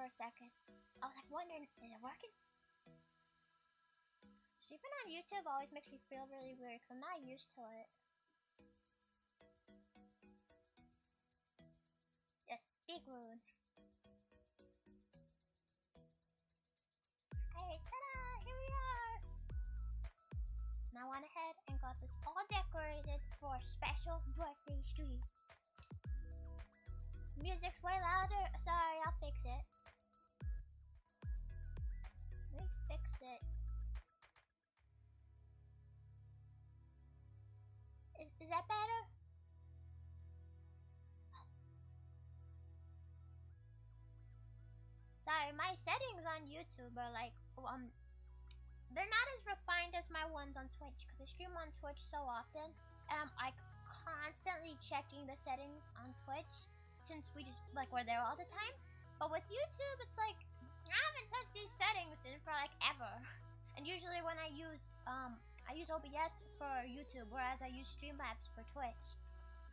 a second. I was like wondering, is it working? Streaming on YouTube always makes me feel really weird because I'm not used to it. Yes, big wound. Hey, ta-da! Here we are! Now I went ahead and got this all decorated for a special birthday stream. Music's way louder. Sorry, I'll fix it. Let me fix it. Is that better? Sorry, my settings on YouTube are like, they're not as refined as my ones on Twitch because I stream on Twitch so often, and I'm like constantly checking the settings on Twitch since we just like we're there all the time. But with YouTube, it's like I haven't touched these settings for like ever. And usually when I use OBS for YouTube, whereas I use Streamlabs for Twitch.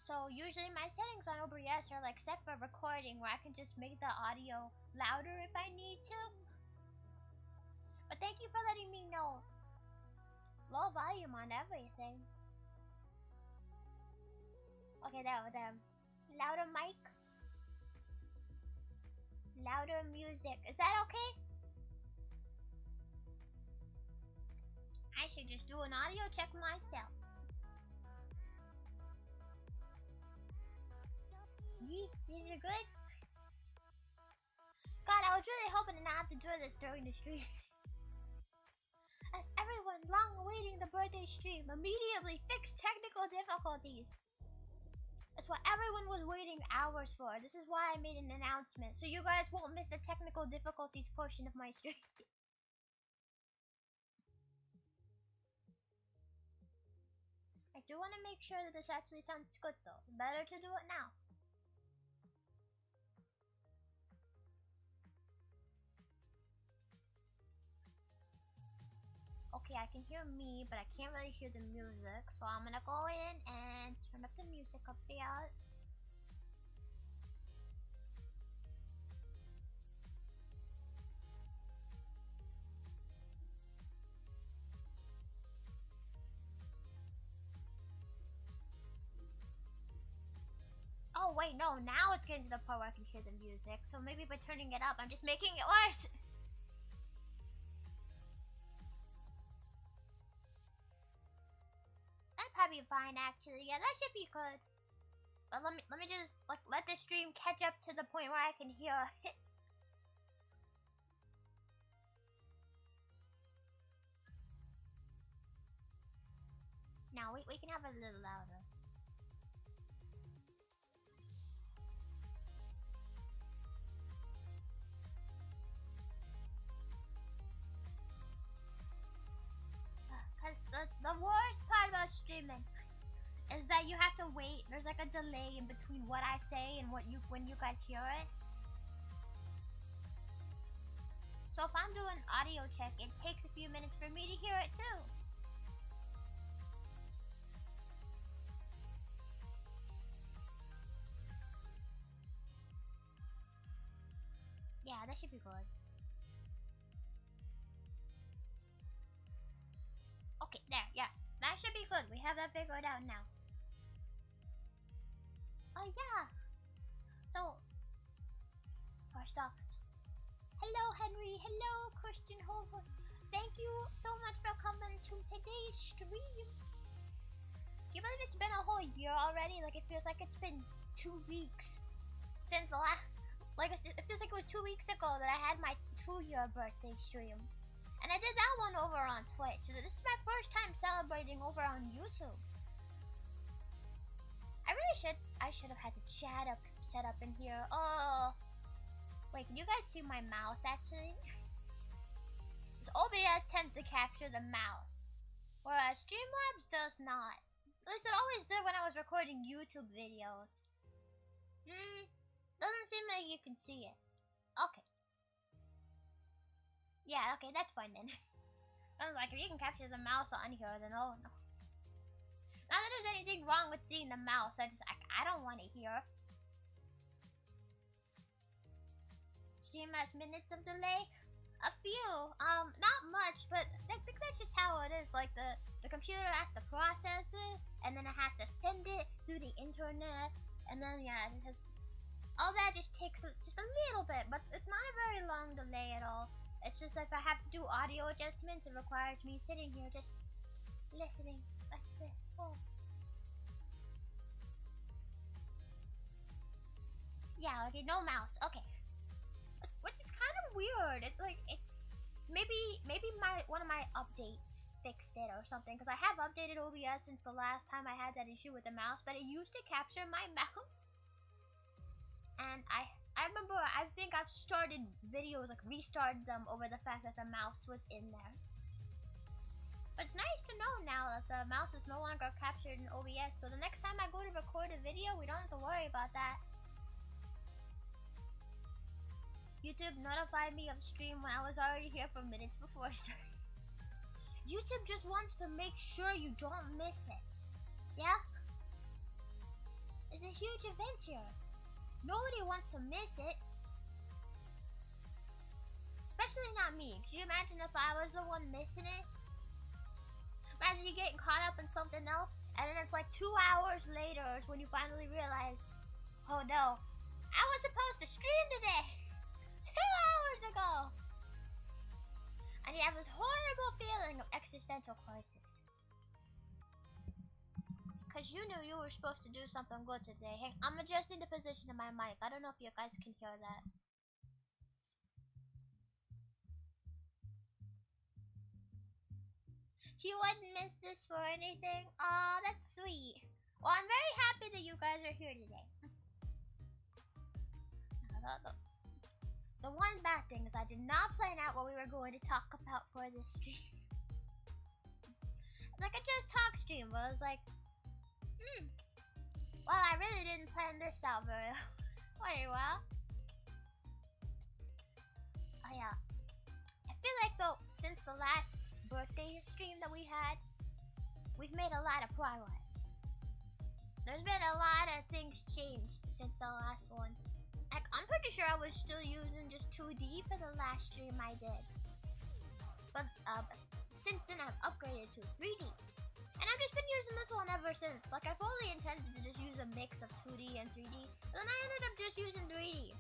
So usually my settings on OBS are like set for recording, where I can just make the audio louder if I need to. But thank you for letting me know. Low volume on everything. Okay, there. Louder mic. Louder music. Is that okay? I should just do an audio check myself. Yee, these are good. God, I was really hoping to not have to do this during the stream. As everyone long awaiting the birthday stream immediately fixed technical difficulties. That's what everyone was waiting hours for. This is why I made an announcement, so you guys won't miss the technical difficulties portion of my stream. I do want to make sure that this actually sounds good though. Better to do it now. Okay, I can hear me, but I can't really hear the music, so I'm gonna go in and turn up the music a bit. Oh wait, no, now it's getting to the part where I can hear the music, so maybe by turning it up, I'm just making it worse. Be fine actually. Yeah, that should be good. But let me just like let the stream catch up to the point where I can hear it. Now we can have it a little louder. Because the worst part about streaming is that you have to wait. There's like a delay in between what I say and when you guys hear it. So if I'm doing audio check, it takes a few minutes for me to hear it too. Yeah, that should be good. Okay, there, yeah. That should be good. We have that figured out now. Oh, yeah. So, first off, hello, Henry. Hello, Christian Hover. Thank you so much for coming to today's stream. Do you believe it's been a whole year already? Like, it feels like it's been 2 weeks since the last... Like, it feels like it was 2 weeks ago that I had my 2-year birthday stream. And I did that one over on Twitch. So this is my first time celebrating over on YouTube. I should have had the chat up set up in here. Oh. Wait, can you guys see my mouse actually? Because OBS tends to capture the mouse, whereas Streamlabs does not. At least it always did when I was recording YouTube videos. Doesn't seem like you can see it. Okay. Yeah, okay, that's fine then. I was like, if you can capture the mouse on here, then oh no. Not that there's anything wrong with seeing the mouse, I don't want to hear. same as minutes of delay. A few, not much, but I think that's just how it is. Like the computer has to process it, and then it has to send it through the internet, and then yeah, it has all that just takes just a little bit, but it's not a very long delay at all. It's just if I have to do audio adjustments, it requires me sitting here just listening like this. Oh. Yeah, okay, no mouse. Okay. Which is kind of weird. It's like maybe one of my updates fixed it or something, because I have updated OBS since the last time I had that issue with the mouse, but it used to capture my mouse. And I remember I think I've started videos, like restarted them over the fact that the mouse was in there. But it's nice to know now that the mouse is no longer captured in OBS, so the next time I go to record a video, we don't have to worry about that. YouTube notified me of stream when I was already here for minutes before starting. YouTube just wants to make sure you don't miss it. Yeah? It's a huge event here. Nobody wants to miss it. Especially not me. Could you imagine if I was the one missing it? Imagine you getting caught up in something else, and then it's like 2 hours later is when you finally realize, oh no, I was supposed to stream today 2 hours ago. And you have this horrible feeling of existential crisis. Because you knew you were supposed to do something good today. Hey, I'm adjusting the position of my mic. I don't know if you guys can hear that. You wouldn't miss this for anything? Aw, that's sweet. Well, I'm very happy that you guys are here today. The one bad thing is I did not plan out what we were going to talk about for this stream. Like a just talk stream, but I was like, well, I really didn't plan this out very well. Oh yeah. I feel like though, since the last birthday stream that we had, we've made a lot of progress. There's been a lot of things changed since the last one. Like, I'm pretty sure I was still using just 2D for the last stream I did. But since then I've upgraded to 3D. And I've just been using this one ever since. Like, I fully intended to just use a mix of 2D and 3D. But then I ended up just using 3D.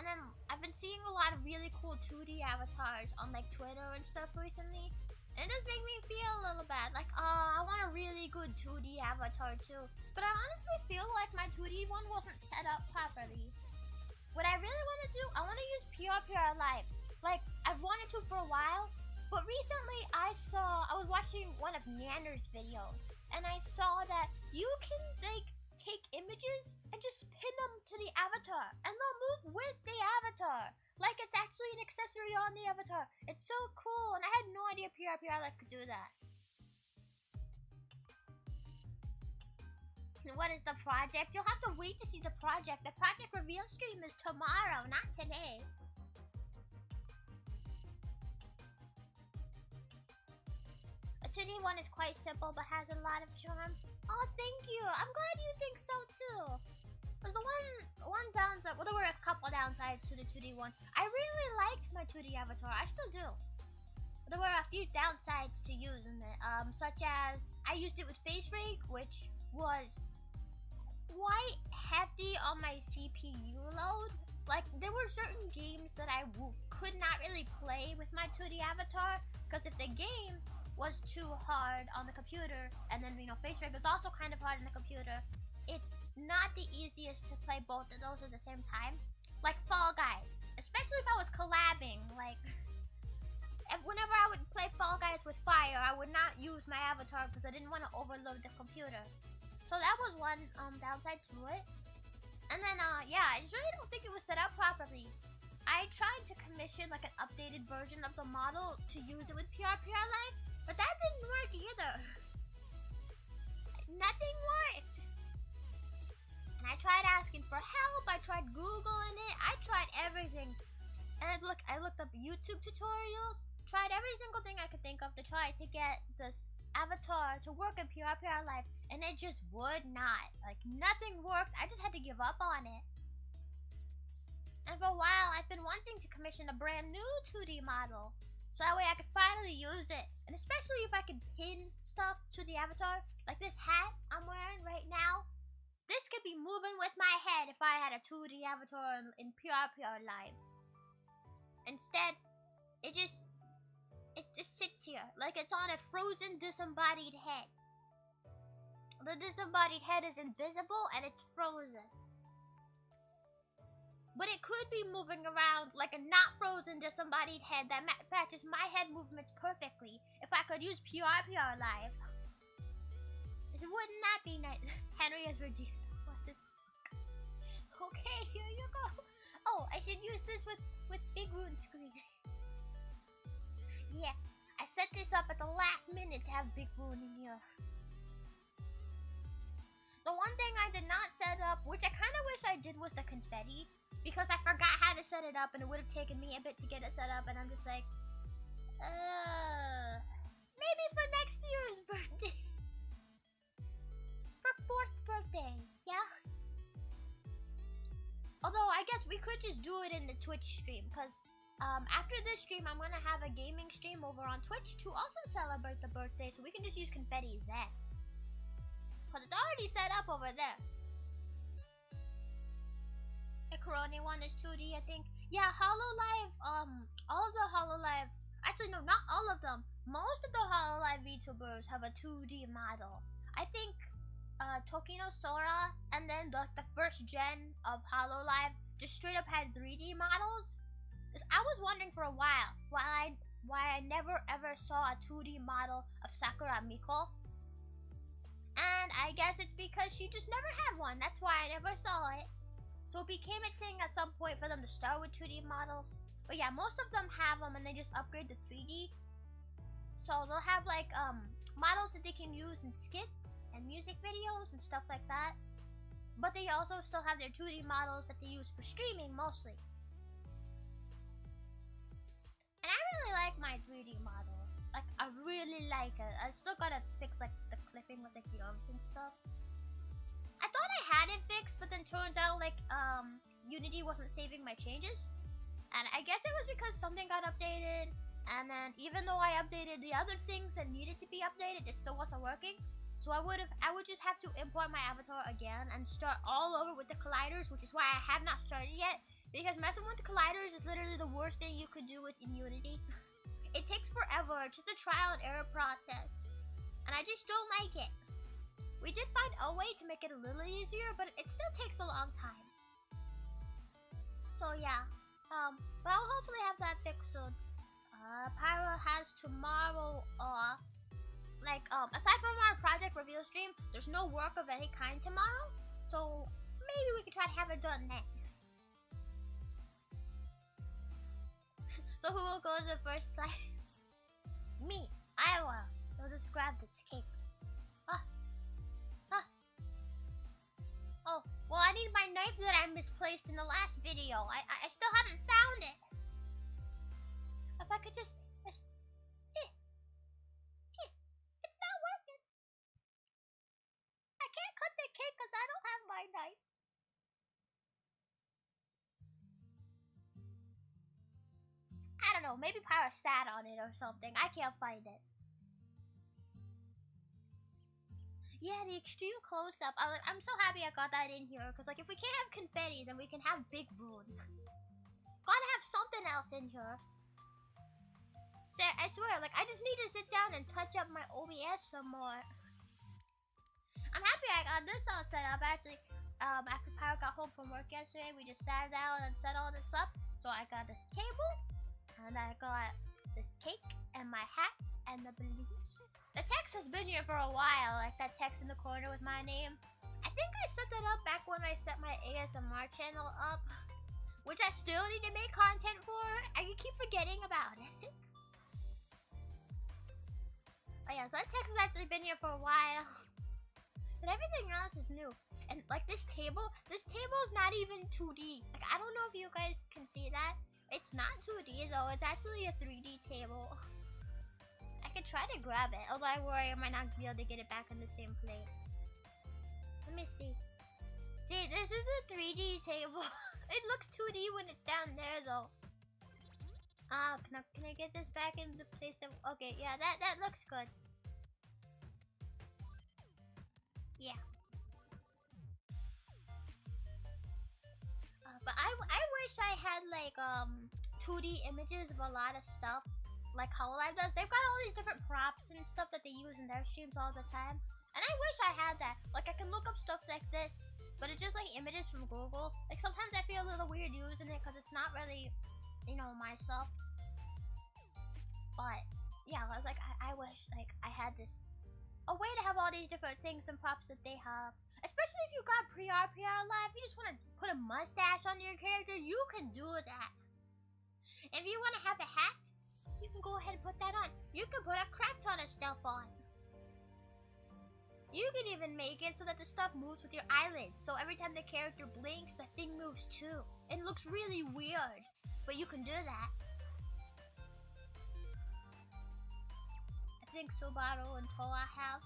And then I've been seeing a lot of really cool 2D avatars on like Twitter and stuff recently. And it does make me feel a little bad. Like, oh, I want a really good 2D avatar too. But I honestly feel like my 2D one wasn't set up properly. What I really want to do, I want to use PRPR Live. Like, I've wanted to for a while. But recently I was watching one of Nanner's videos. And I saw that you can like take images and just pin them to the avatar, and they'll move with the avatar, like it's actually an accessory on the avatar. It's so cool, and I had no idea PRPR Live could do that. What is the project? You'll have to wait to see the project. The project reveal stream is tomorrow, not today. A 2D one is quite simple but has a lot of charm. Oh, thank you. I'm glad you think so too. There's the one downside. Well, there were a couple downsides to the 2D one. I really liked my 2D avatar. I still do. But there were a few downsides to using it. Such as I used it with FaceRig, which was quite hefty on my CPU load. Like, there were certain games that I could not really play with my 2D avatar, because if the game was too hard on the computer, and then, you know, FaceRig was also kind of hard on the computer, it's not the easiest to play both of those at the same time. Like Fall Guys, especially if I was collabing. Like, whenever I would play Fall Guys with Fire, I would not use my avatar because I didn't want to overload the computer. So that was one downside to it. And then, yeah, I just really don't think it was set up properly. I tried to commission like an updated version of the model to use it with PRPR Live, but that didn't work either. Nothing worked. And I tried asking for help, I tried Googling it, I tried everything. And I looked up YouTube tutorials, tried every single thing I could think of to try to get this avatar to work in PRPR Live, and it just would not. Like, nothing worked. I just had to give up on it. And for a while, I wanting to commission a brand new 2D model. So that way I could finally use it. And especially if I could pin stuff to the avatar. Like this hat I'm wearing right now. This could be moving with my head if I had a 2D avatar in PRPR Live. Instead, it just sits here like it's on a frozen disembodied head. The disembodied head is invisible and it's frozen. But it could be moving around like a not frozen disembodied head that matches my head movements perfectly if I could use PRPR Live. Wouldn't that be nice? Henry has redeemed its. Okay, here you go. Oh, I should use this with Big Rune screen. Yeah, I set this up at the last minute to have Big Rune in here. The one thing I did not set up, which I kind of wish I did, was the confetti. Because I forgot how to set it up and it would have taken me a bit to get it set up, and I'm just like, maybe for next year's birthday. For 4th birthday, yeah? Although, I guess we could just do it in the Twitch stream, because after this stream, I'm going to have a gaming stream over on Twitch to also celebrate the birthday, so we can just use confetti then. Because it's already set up over there. Icaroni one is 2D, I think. Yeah, HoloLive, all of the HoloLive, actually no, not all of them. Most of the HoloLive VTubers have a 2D model. I think Tokino Sora and then the first gen of HoloLive just straight up had 3D models. I was wondering for a while why I never ever saw a 2D model of Sakura Miko. And I guess it's because she just never had one. That's why I never saw it. So it became a thing at some point for them to start with 2D models. But yeah, most of them have them and they just upgrade to 3D. So they'll have like models that they can use in skits and music videos and stuff like that. But they also still have their 2D models that they use for streaming mostly. And I really like my 3D model. Like, I really like it. I still gotta fix like the clipping with like the arms and stuff. I thought I had it fixed, but then turns out like Unity wasn't saving my changes. And I guess it was because something got updated, and then even though I updated the other things that needed to be updated, it still wasn't working. So I would just have to import my avatar again and start all over with the colliders, which is why I have not started yet, because messing with the colliders is literally the worst thing you could do in Unity. It takes forever, it's just a trial and error process, and I just don't like it. We did find a way to make it a little easier, but it still takes a long time. So yeah, but I'll hopefully have that fixed soon. Pyro has tomorrow off. Like, aside from our project reveal stream, there's no work of any kind tomorrow. So maybe we could try to have it done then. So who will go to the first slice? Me. I will. I'll just grab this cake. Oh, well, I need my knife that I misplaced in the last video. I still haven't found it. If I could just it's not working. I can't cut the cake because I don't have my knife. I don't know, maybe Pyro sat on it or something. I can't find it. Yeah, the extreme close-up. I'm so happy I got that in here, because like if we can't have confetti, then we can have Big Rune. Gotta have something else in here. So I swear, like I just need to sit down and touch up my OBS some more. I'm happy I got this all set up. Actually, after Pyro got home from work yesterday, we just sat down and set all this up. So I got this table, and I got this cake, and my hats, and the balloons. The text has been here for a while, like that text in the corner with my name. I think I set that up back when I set my ASMR channel up, which I still need to make content for. I keep forgetting about it. Oh yeah, so that text has actually been here for a while. But everything else is new. And like this table is not even 2D. Like I don't know if you guys can see that. It's not 2D though, it's actually a 3D table. I could try to grab it, although I worry I might not be able to get it back in the same place. Let me see. See, this is a 3D table. It looks 2D when it's down there though. Can I get this back in the place of... Okay, yeah, that looks good. Yeah. But I wish I had like 2D images of a lot of stuff like Hololive does. They've got all these different props and stuff that they use in their streams all the time. And I wish I had that. Like I can look up stuff like this, but it's just like images from Google. Like sometimes I feel a little weird using it because it's not really, you know, my stuff. But yeah, I was like, I wish like I had this, a way to have all these different things and props that they have. Especially if you got pre-RPR live, you just want to put a mustache on your character, you can do that. If you want to have a hat, you can go ahead and put that on. You can put a crap ton of stuff on. You can even make it so that the stuff moves with your eyelids. So every time the character blinks, the thing moves too. It looks really weird, but you can do that. I think Subaru and Toa have.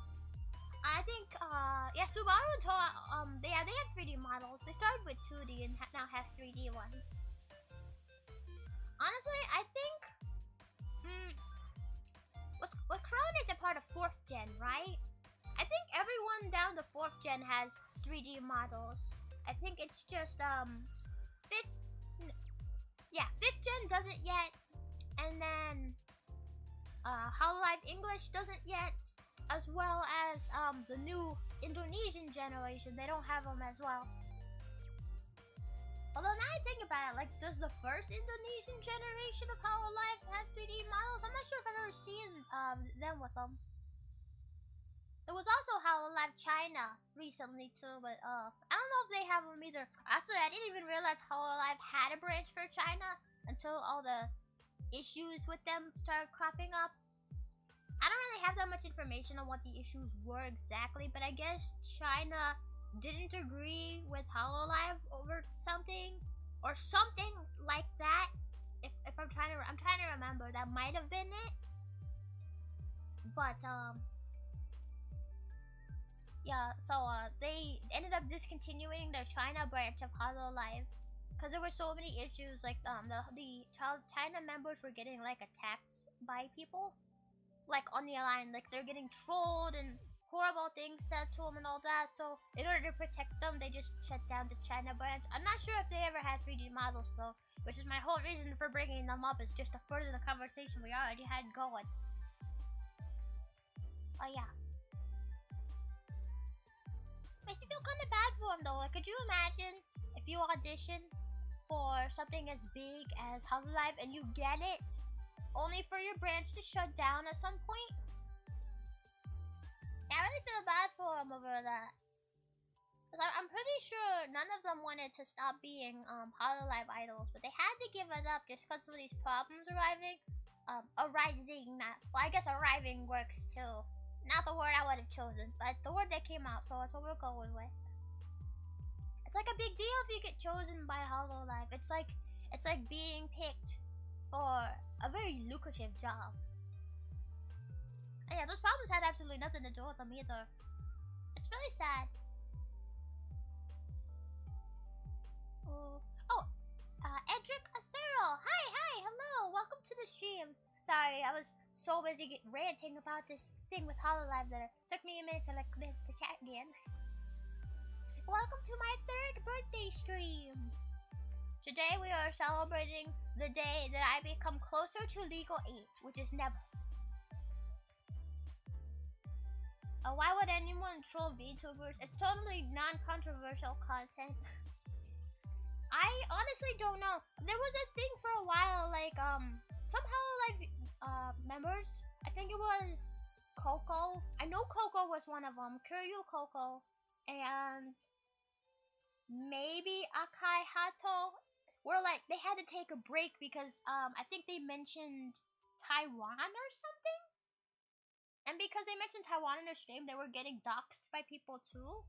I think, yeah, Subaru and Toa, they have 3D models. They started with 2D and now have 3D ones. Honestly, I think, what Crown is a part of 4th gen, right? I think everyone down to 4th gen has 3D models. I think it's just, 5th gen doesn't yet, and then, Hololive English doesn't yet, as well as the new Indonesian generation. They don't have them as well. Although now I think about it, like, does the first Indonesian generation of Hololive have 3D models? I'm not sure if I've ever seen them with them. There was also Hololive China recently too, but I don't know if they have them either. Actually, I didn't even realize Hololive had a branch for China until all the issues with them started cropping up. I don't really have that much information on what the issues were exactly, but I guess China didn't agree with Hololive over something, or something like that. If I'm trying to remember, that might have been it. But yeah, so they ended up discontinuing their China branch of Hololive because there were so many issues. Like the China members were getting like attacked by people. Like on the line, like they're getting trolled and horrible things said to them and all that. So in order to protect them, they just shut down the China branch. I'm not sure if they ever had 3D models though, which is my whole reason for bringing them up, is just to further the conversation we already had going. Oh yeah. Makes me feel kind of bad for them though. Like, could you imagine if you audition for something as big as Hololive and you get it, only for your branch to shut down at some point? Yeah, I really feel bad for them over that. Cause I'm pretty sure none of them wanted to stop being Hololive idols, but they had to give it up just because of these problems arising. Well, I guess arriving works too. Not the word I would have chosen, but the word that came out, so that's what we're going with. It's like a big deal if you get chosen by Hololive. It's like being picked for a very lucrative job. And yeah, those problems had absolutely nothing to do with them either. It's really sad. Edric Acero. Hi, hello, welcome to the stream. Sorry, I was so busy ranting about this thing with Hololive that it took me a minute to glance the chat again. Welcome to my 3rd birthday stream. Today we are celebrating the day that I become closer to legal age, which is never. Why would anyone troll VTubers? It's totally non-controversial content. I honestly don't know. There was a thing for a while, like some Hololive members. I think it was Coco. I know Coco was one of them. Kiryu Coco, and maybe Akai Hato were like, they had to take a break because I think they mentioned Taiwan or something. And because they mentioned Taiwan in their stream, they were getting doxxed by people too.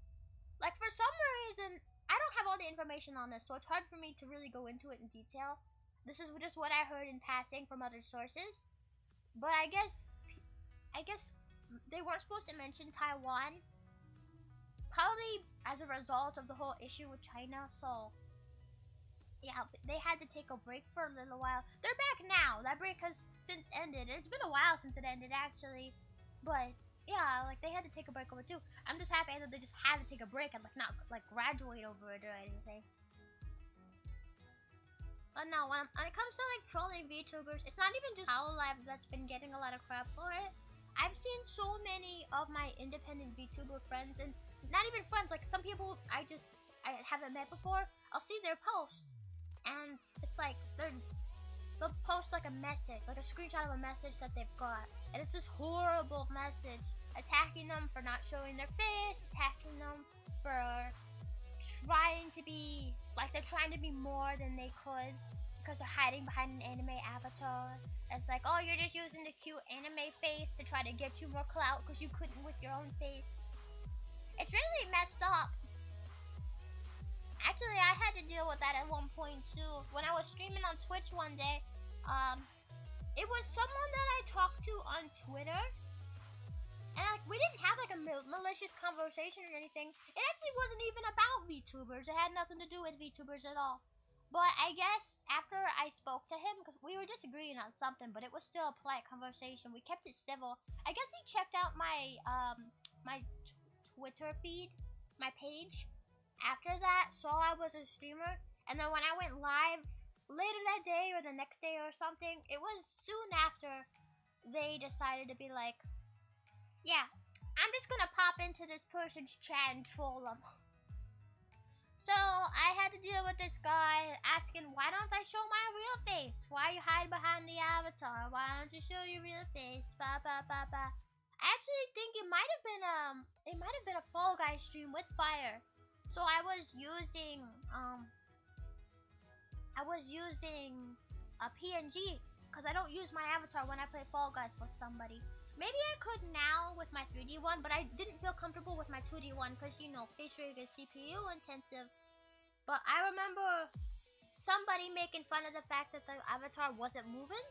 Like, for some reason, I don't have all the information on this, so it's hard for me to really go into it in detail. This is just what I heard in passing from other sources. But I guess they weren't supposed to mention Taiwan. Probably as a result of the whole issue with China, so yeah, they had to take a break for a little while. They're back now. That break has since ended. It's been a while since it ended, actually. But yeah, like they had to take a break over too. I'm just happy that they just had to take a break and like not like graduate over it or anything. But no, when it comes to like trolling VTubers, it's not even just Hololive that's been getting a lot of crap for it. I've seen so many of my independent VTuber friends, and not even friends, like some people I haven't met before. I'll see their post, and it's like they'll post like a message, like a screenshot of a message that they've got, and it's this horrible message attacking them for not showing their face, attacking them for trying to be like they're trying to be more than they could because they're hiding behind an anime avatar. It's like, oh, you're just using the cute anime face to try to get you more clout because you couldn't with your own face. It's really messed up. Actually, I had to deal with that at one point too. When I was streaming on Twitch one day, it was someone that I talked to on Twitter. And like we didn't have like a malicious conversation or anything. It actually wasn't even about VTubers. It had nothing to do with VTubers at all. But I guess after I spoke to him, because we were disagreeing on something, but it was still a polite conversation. We kept it civil. I guess he checked out my Twitter feed, my page. After that, saw I was a streamer, and then when I went live later that day or the next day or something, it was soon after they decided to be like, yeah, I'm just gonna pop into this person's chat and troll them. So I had to deal with this guy asking, why don't I show my real face? Why you hide behind the avatar? Why don't you show your real face? Ba ba ba ba. I actually think it might have been a Fall Guys stream with fire. So I was using a PNG because I don't use my avatar when I play Fall Guys with somebody. Maybe I could now with my 3D one, but I didn't feel comfortable with my 2D one because, you know, face rig is CPU intensive. But I remember somebody making fun of the fact that the avatar wasn't moving.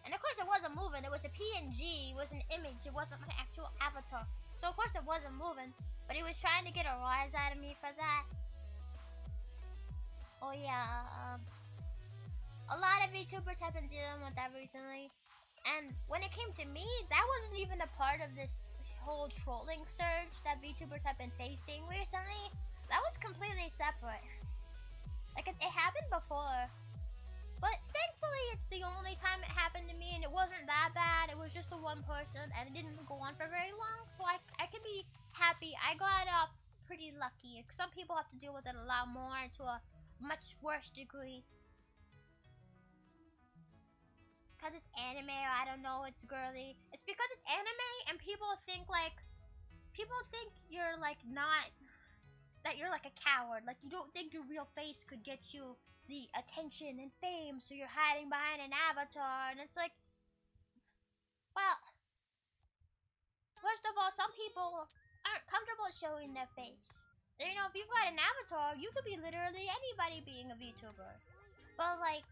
And of course it wasn't moving. It was a PNG. It was an image. It wasn't my actual avatar. So of course it wasn't moving. But he was trying to get a rise out of me for that. Oh yeah, a lot of VTubers have been dealing with that recently. And when it came to me, that wasn't even a part of this whole trolling surge that VTubers have been facing recently. That was completely separate. Like, it happened before. But thankfully, it's the only time it happened to me, and it wasn't that bad. It was just the one person, and it didn't go on for very long. So I can be happy. I got off pretty lucky. Some people have to deal with it a lot more to a much worse degree. Because it's anime, or I don't know, it's girly. It's because it's anime, and people think you're like not, that you're like a coward. Like you don't think your real face could get you the attention and fame, so you're hiding behind an avatar. And it's like, well, first of all, some people aren't comfortable showing their face. You know, if you've got an avatar, you could be literally anybody being a VTuber. But like,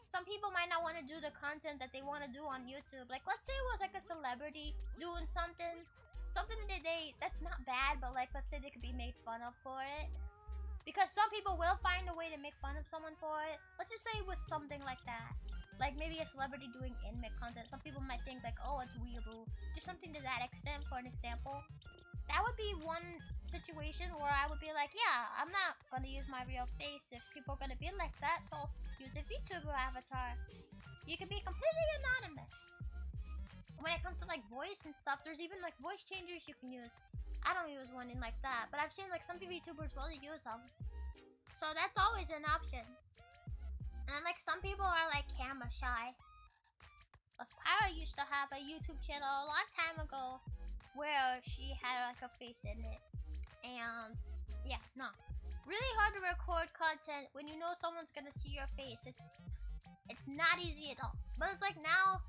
some people might not want to do the content that they want to do on YouTube. Like, let's say it was like a celebrity doing something that's not bad, but like, let's say they could be made fun of for it. Because some people will find a way to make fun of someone for it. Let's just say it was something like that. Like maybe a celebrity doing anime content. Some people might think like, oh, it's weeaboo. Just something to that extent, for an example. That would be one situation where I would be like, yeah, I'm not gonna use my real face if people are gonna be like that, so use a VTuber avatar. You can be completely anonymous. When it comes to like voice and stuff, there's even like voice changers you can use. I don't use one in like that, but I've seen like some VTubers really use them. So that's always an option. And like some people are like camera shy. Aspira used to have a YouTube channel a long time ago where she had like a face in it. And yeah, no. Really hard to record content when you know someone's gonna see your face. It's not easy at all. But it's like now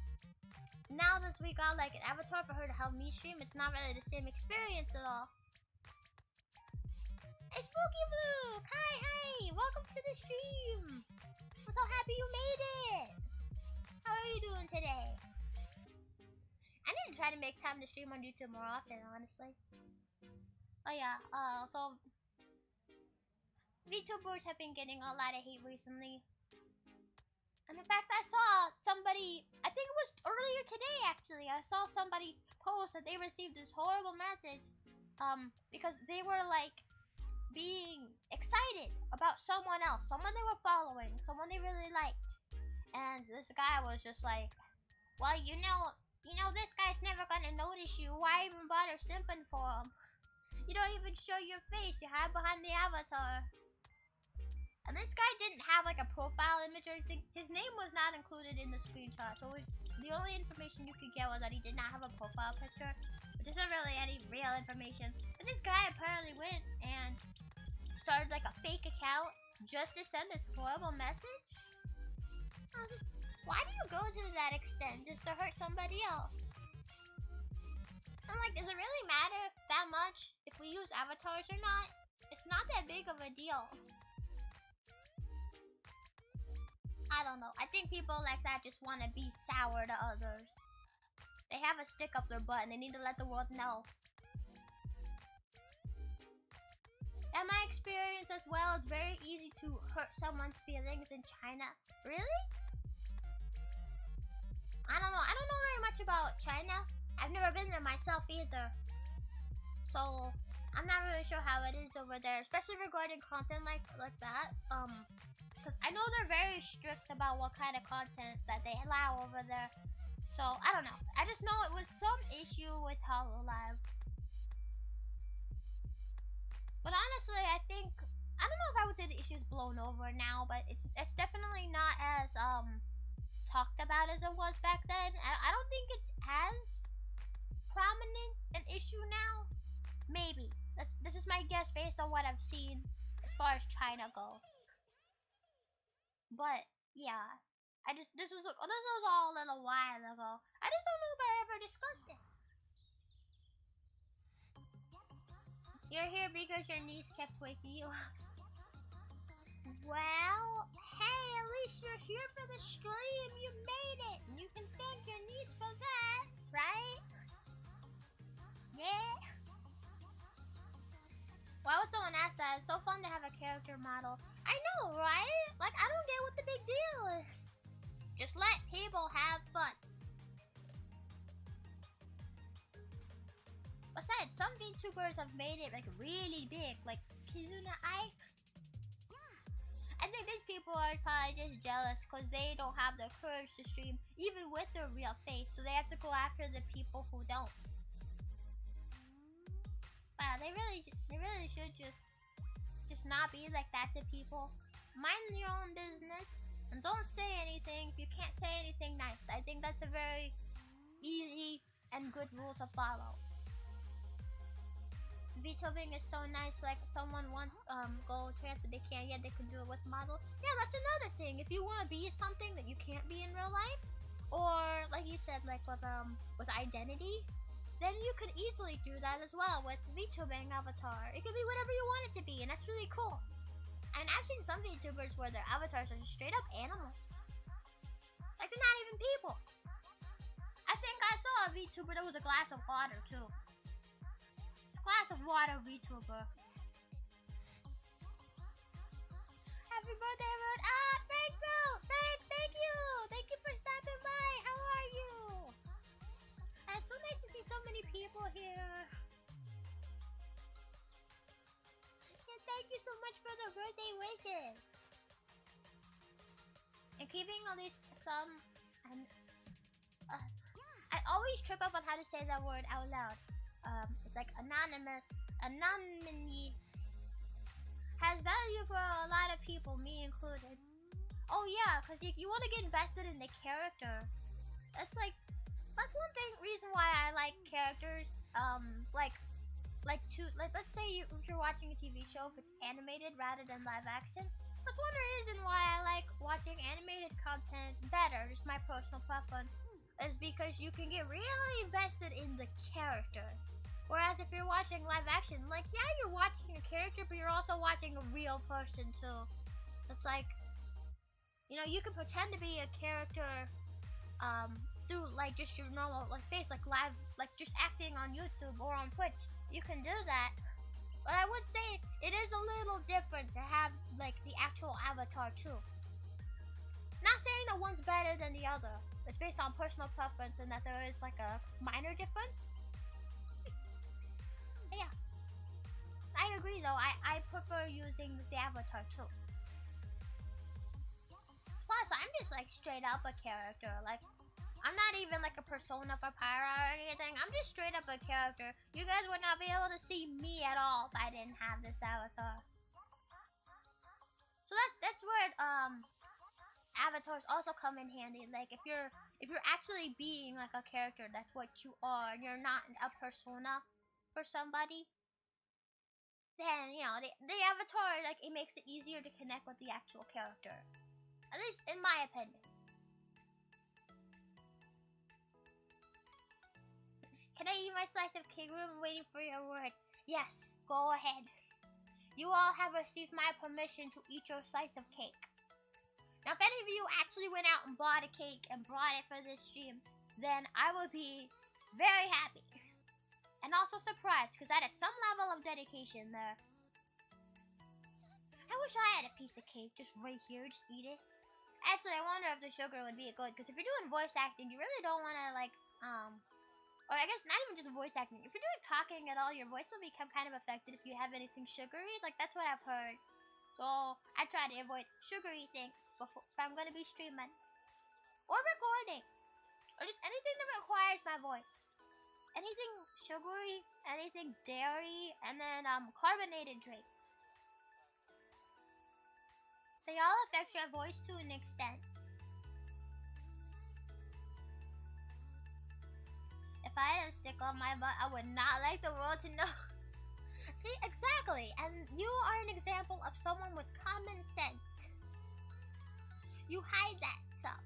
that we got like an avatar for her to help me stream, it's not really the same experience at all. Hey Spooky Blue! Hi! Welcome to the stream! I'm so happy you made it! How are you doing today? I need to try to make time to stream on YouTube more often, honestly. Oh yeah, so VTubers have been getting a lot of hate recently. And in fact, I saw somebody, I think it was earlier today actually, I saw somebody post that they received this horrible message because they were like being excited about someone else, someone they were following, someone they really liked. And this guy was just like, well, you know, this guy's never gonna notice you. Why even bother simping for him? You don't even show your face. You hide behind the avatar. And this guy didn't have like a profile image or anything. His name was not included in the screenshot. So the only information you could get was that he did not have a profile picture. Which isn't really any real information. But this guy apparently went and started like a fake account just to send this horrible message. Why do you go to that extent just to hurt somebody else? I'm like, does it really matter that much if we use avatars or not? It's not that big of a deal. I don't know. I think people like that just want to be sour to others. They have a stick up their butt and they need to let the world know. In my experience as well, it's very easy to hurt someone's feelings in China. Really? I don't know. I don't know very much about China. I've never been there myself either. So, I'm not really sure how it is over there, especially regarding content like that. Because I know they're very strict about what kind of content that they allow over there. So, I don't know. I just know it was some issue with Hololive. But honestly, I don't know if I would say the issue's blown over now, but it's definitely not as, talked about as it was back then. I don't think it's as prominent an issue now. Maybe. This is my guess based on what I've seen as far as China goes. But yeah, this was all a little while ago. I just don't know if I ever discussed it. You're here because your niece kept waking you up. Well, hey, at least you're here for the stream. You made it. You can thank your niece for that, right? Yeah. Why would someone ask that? It's so fun to have a character model. I know, right? Like, I don't get what the big deal is. Just let people have fun. Besides, some VTubers have made it like really big, like Kizuna Ai. I think these people are probably just jealous because they don't have the courage to stream even with their real face, so they have to go after the people who don't. Wow, they really should just not be like that to people. Mind your own business and don't say anything if you can't say anything nice. I think that's a very easy and good rule to follow. VTubing is so nice, like someone wants go trans but they can't yet, they can do it with model. Yeah, that's another thing. If you want to be something that you can't be in real life, or like you said, like with identity, then you could easily do that as well with VTubing avatar. It could be whatever you want it to be, and that's really cool. And I've seen some VTubers where their avatars are just straight up animals. Like they're not even people. I think I saw a VTuber that was a glass of water too. Glass of water VTuber. Happy birthday, everyone! Ah, Frank, bro! Frank, thank you! Thank you for stopping by! How are you? And it's so nice to see so many people here. And thank you so much for the birthday wishes. And keeping all these I always trip up on how to say that word out loud. It's like anonymity has value for a lot of people, me included. Oh yeah, because you want to get invested in the character. That's one reason why I like characters. Let's say if you're watching a TV show, if it's animated rather than live action. That's one reason why I like watching animated content better. Just my personal preference is because you can get really invested in the character. Whereas if you're watching live action, like, yeah, you're watching a character, but you're also watching a real person too. It's like, you know, you can pretend to be a character through like just your normal like face, like live, like just acting on YouTube or on Twitch. You can do that. But I would say it is a little different to have like the actual avatar too. Not saying that one's better than the other. It's based on personal preference and that there is like a minor difference. But yeah. I agree though, I prefer using the avatar too. Plus, I'm just like straight up a character. Like, I'm not even like a persona for Pyra or anything. I'm just straight up a character. You guys would not be able to see me at all if I didn't have this avatar. So that's where avatars also come in handy. Like if you're actually being like a character, that's what you are, and you're not a persona for somebody, then you know the avatar, like, it makes it easier to connect with the actual character. At least in my opinion. Can I eat my slice of cake? I'm waiting for your word. Yes, go ahead. You all have received my permission to eat your slice of cake. Now, if any of you actually went out and bought a cake and brought it for this stream, then I would be very happy. And also surprised, because that is some level of dedication there. I wish I had a piece of cake just right here, just eat it. Actually, I wonder if the sugar would be good, because if you're doing voice acting, you really don't want to, like, or I guess not even just voice acting. If you're doing talking at all, your voice will become kind of affected if you have anything sugary. Like, that's what I've heard. So, I try to avoid sugary things if I'm going to be streaming. Or recording. Or just anything that requires my voice. Anything sugary, anything dairy, and then carbonated drinks. They all affect your voice to an extent. If I had a stick on my butt, I would not like the world to know. See, exactly. And you are an example of someone with common sense. You hide that stuff.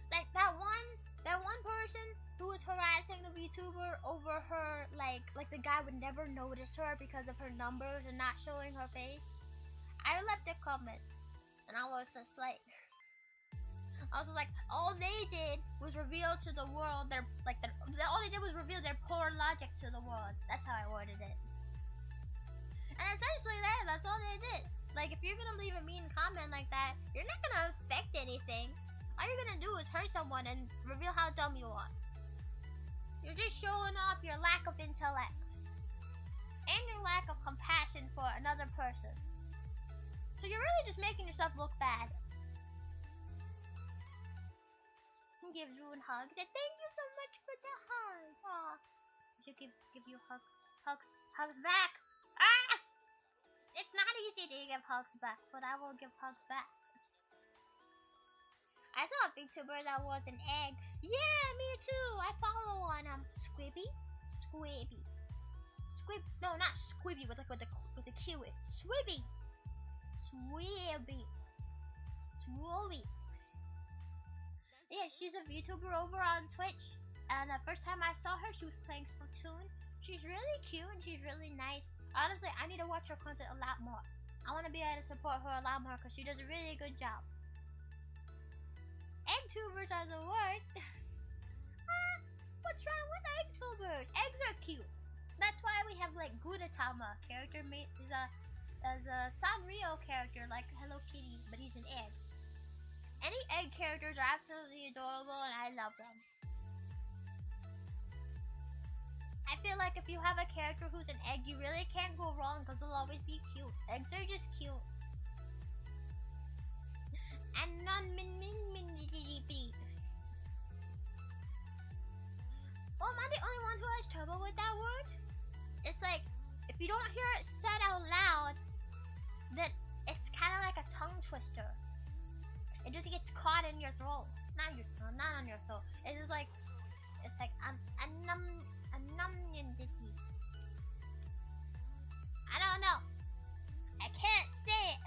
Like that one person who was harassing the VTuber over her, like the guy would never notice her because of her numbers and not showing her face. I left a comment, and I was just like, all they did was reveal to the world all they did was reveal their poor logic to the world. That's how I worded it. And essentially that's all they did. Like, if you're gonna leave a mean comment like that, you're not gonna affect anything. All you're gonna do is hurt someone and reveal how dumb you are. You're just showing off your lack of intellect. And your lack of compassion for another person. So you're really just making yourself look bad. Give Rune hugs. Thank you so much for the hug. Aw. I should give you hugs. Hugs back. Ah! It's not easy to give hugs back, but I will give hugs back. I saw a VTuber that was an egg. Yeah, me too. I follow on Squibby. No, not Squibby with the Q. Swibby. Yeah, she's a VTuber over on Twitch, and the first time I saw her, she was playing Splatoon. She's really cute and she's really nice. Honestly, I need to watch her content a lot more. I want to be able to support her a lot more because she does a really good job. Eggtubers are the worst. What's wrong with Eggtubers? Eggs are cute. That's why we have like Gudetama, character made is a Sanrio character like Hello Kitty, but he's an egg. Any egg characters are absolutely adorable and I love them. I feel like if you have a character who's an egg, you really can't go wrong because they'll always be cute. Eggs are just cute. And oh, am I the only one who has trouble with that word? It's like, if you don't hear it said out loud, then it's kind of like a tongue twister. It just gets caught in your throat. Not on your throat. It's just like, it's like, I don't know. I can't say it.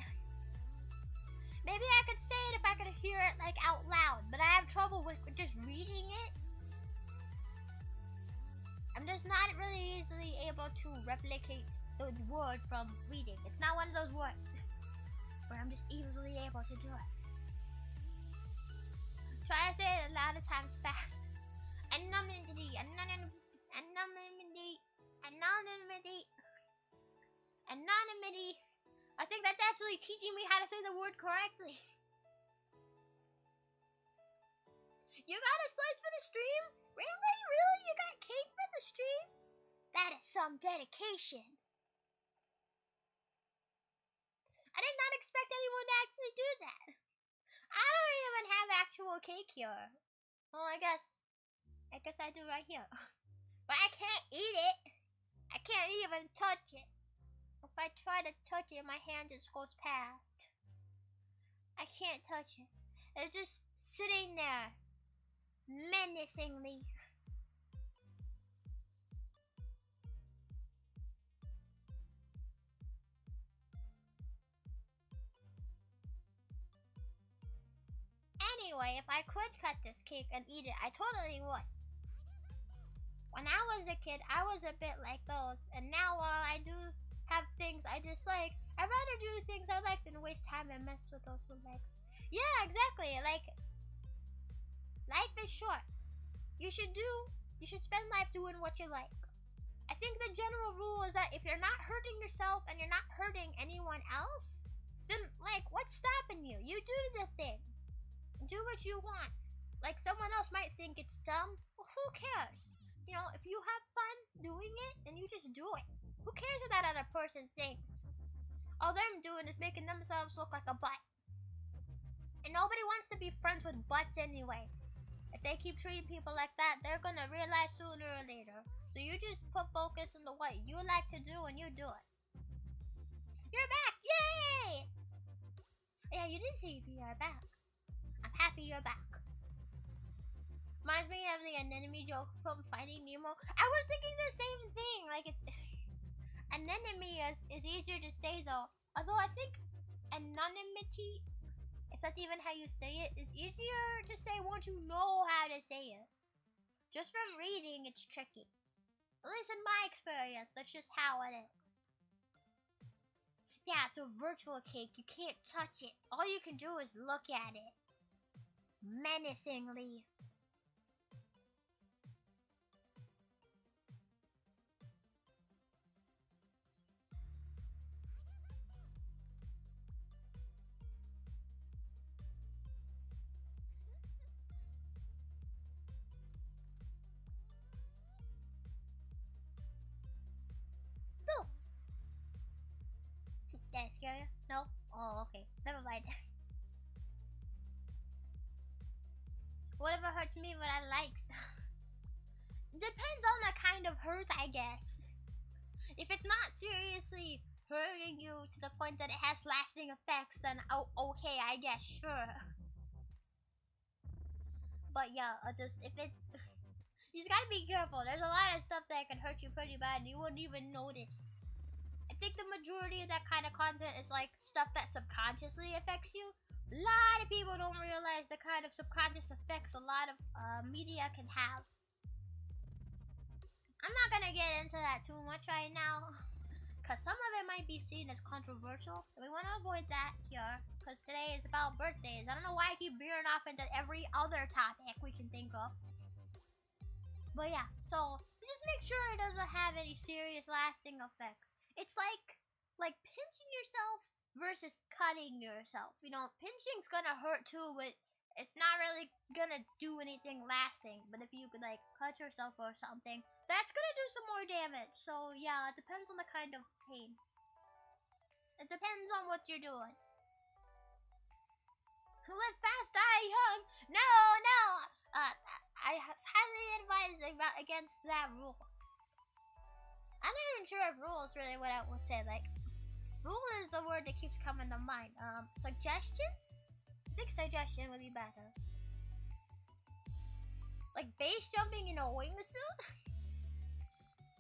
Maybe I could say it if I could hear it like out loud, but I have trouble with just reading it. I'm just not really easily able to replicate the word from reading. It's not one of those words where I'm just easily able to do it. Try to say it a lot of times fast. Anonymity. anonymity. I think that's actually teaching me how to say the word correctly. You got a slice for the stream? Really? Really? You got cake for the stream? That is some dedication. I did not expect anyone to actually do that. I don't even have actual cake here. Well, I guess I do right here. But I can't eat it. I can't even touch it. If I try to touch it, my hand just goes past. I can't touch it. It's just sitting there, menacingly. Anyway, if I could cut this cake and eat it, I totally would. When I was a kid, I was a bit like those, and now while I do have things I dislike, I'd rather do things I like than waste time and mess with those little legs. Yeah, exactly. Like, life is short. You should spend life doing what you like. I think the general rule is that if you're not hurting yourself and you're not hurting anyone else, then, like, what's stopping you? You do the thing. Do what you want. Like, someone else might think it's dumb. Well, who cares? You know, if you have fun doing it, then you just do it. Who cares what that other person thinks? All they're doing is making themselves look like a butt. And nobody wants to be friends with butts anyway. If they keep treating people like that, they're gonna realize sooner or later. So you just put focus into what you like to do and you do it. You're back! Yay! Yeah, you did say you're back. I'm happy you're back. Reminds me of the anemone joke from Finding Nemo. I was thinking the same thing. Like, it's anemone is easier to say though. Although I think anonymity, if that's even how you say it, is easier to say once you know how to say it. Just from reading, it's tricky. At least in my experience, that's just how it is. Yeah, it's a virtual cake. You can't touch it. All you can do is look at it. Menacingly. No. Did that scare you? No? Oh, okay. Never mind. Whatever hurts me, what I like. Depends on the kind of hurt, I guess. If it's not seriously hurting you to the point that it has lasting effects, then okay, I guess, sure. But yeah, just if it's, you just gotta be careful. There's a lot of stuff that can hurt you pretty bad and you wouldn't even notice. I think the majority of that kind of content is like stuff that subconsciously affects you. A lot of people don't realize the kind of subconscious effects a lot of media can have. I'm not gonna get into that too much right now, because some of it might be seen as controversial. And we want to avoid that here, because today is about birthdays. I don't know why I keep veering off into every other topic we can think of. But yeah, so just make sure it doesn't have any serious lasting effects. It's like pinching yourself versus cutting yourself. You know, pinching's gonna hurt too, but it's not really gonna do anything lasting. But if you could like cut yourself or something, that's gonna do some more damage. So yeah, it depends on the kind of pain. It depends on what you're doing. Live fast, die young. No. I highly advise against that rule. I'm not even sure if rule is really what I would say. Like, rule is the word that keeps coming to mind. Suggestion? I think suggestion would be better. Like base jumping in a wingsuit?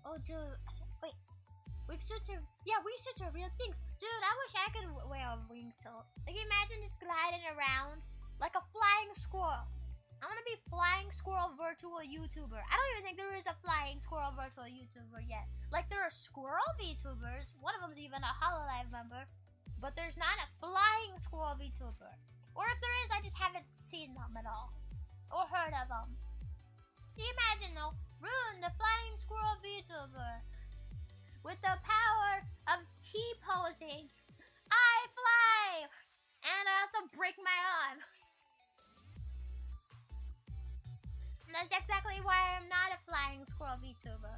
Oh, dude. Wait. Wingsuits are... Yeah, wingsuits are real things. Dude, I wish I could wear a wingsuit. Like, imagine just gliding around like a flying squirrel. I want to be flying squirrel virtual YouTuber. I don't even think there is a flying squirrel virtual YouTuber yet. Like, there are squirrel VTubers. One of them's even a Hololive member. But there's not a flying squirrel VTuber. Or if there is, I just haven't seen them at all. Or heard of them. Can you imagine though? Rune, the flying squirrel VTuber. With the power of T-posing, I fly! And I also break my arm. And that's exactly why I'm not a flying squirrel VTuber.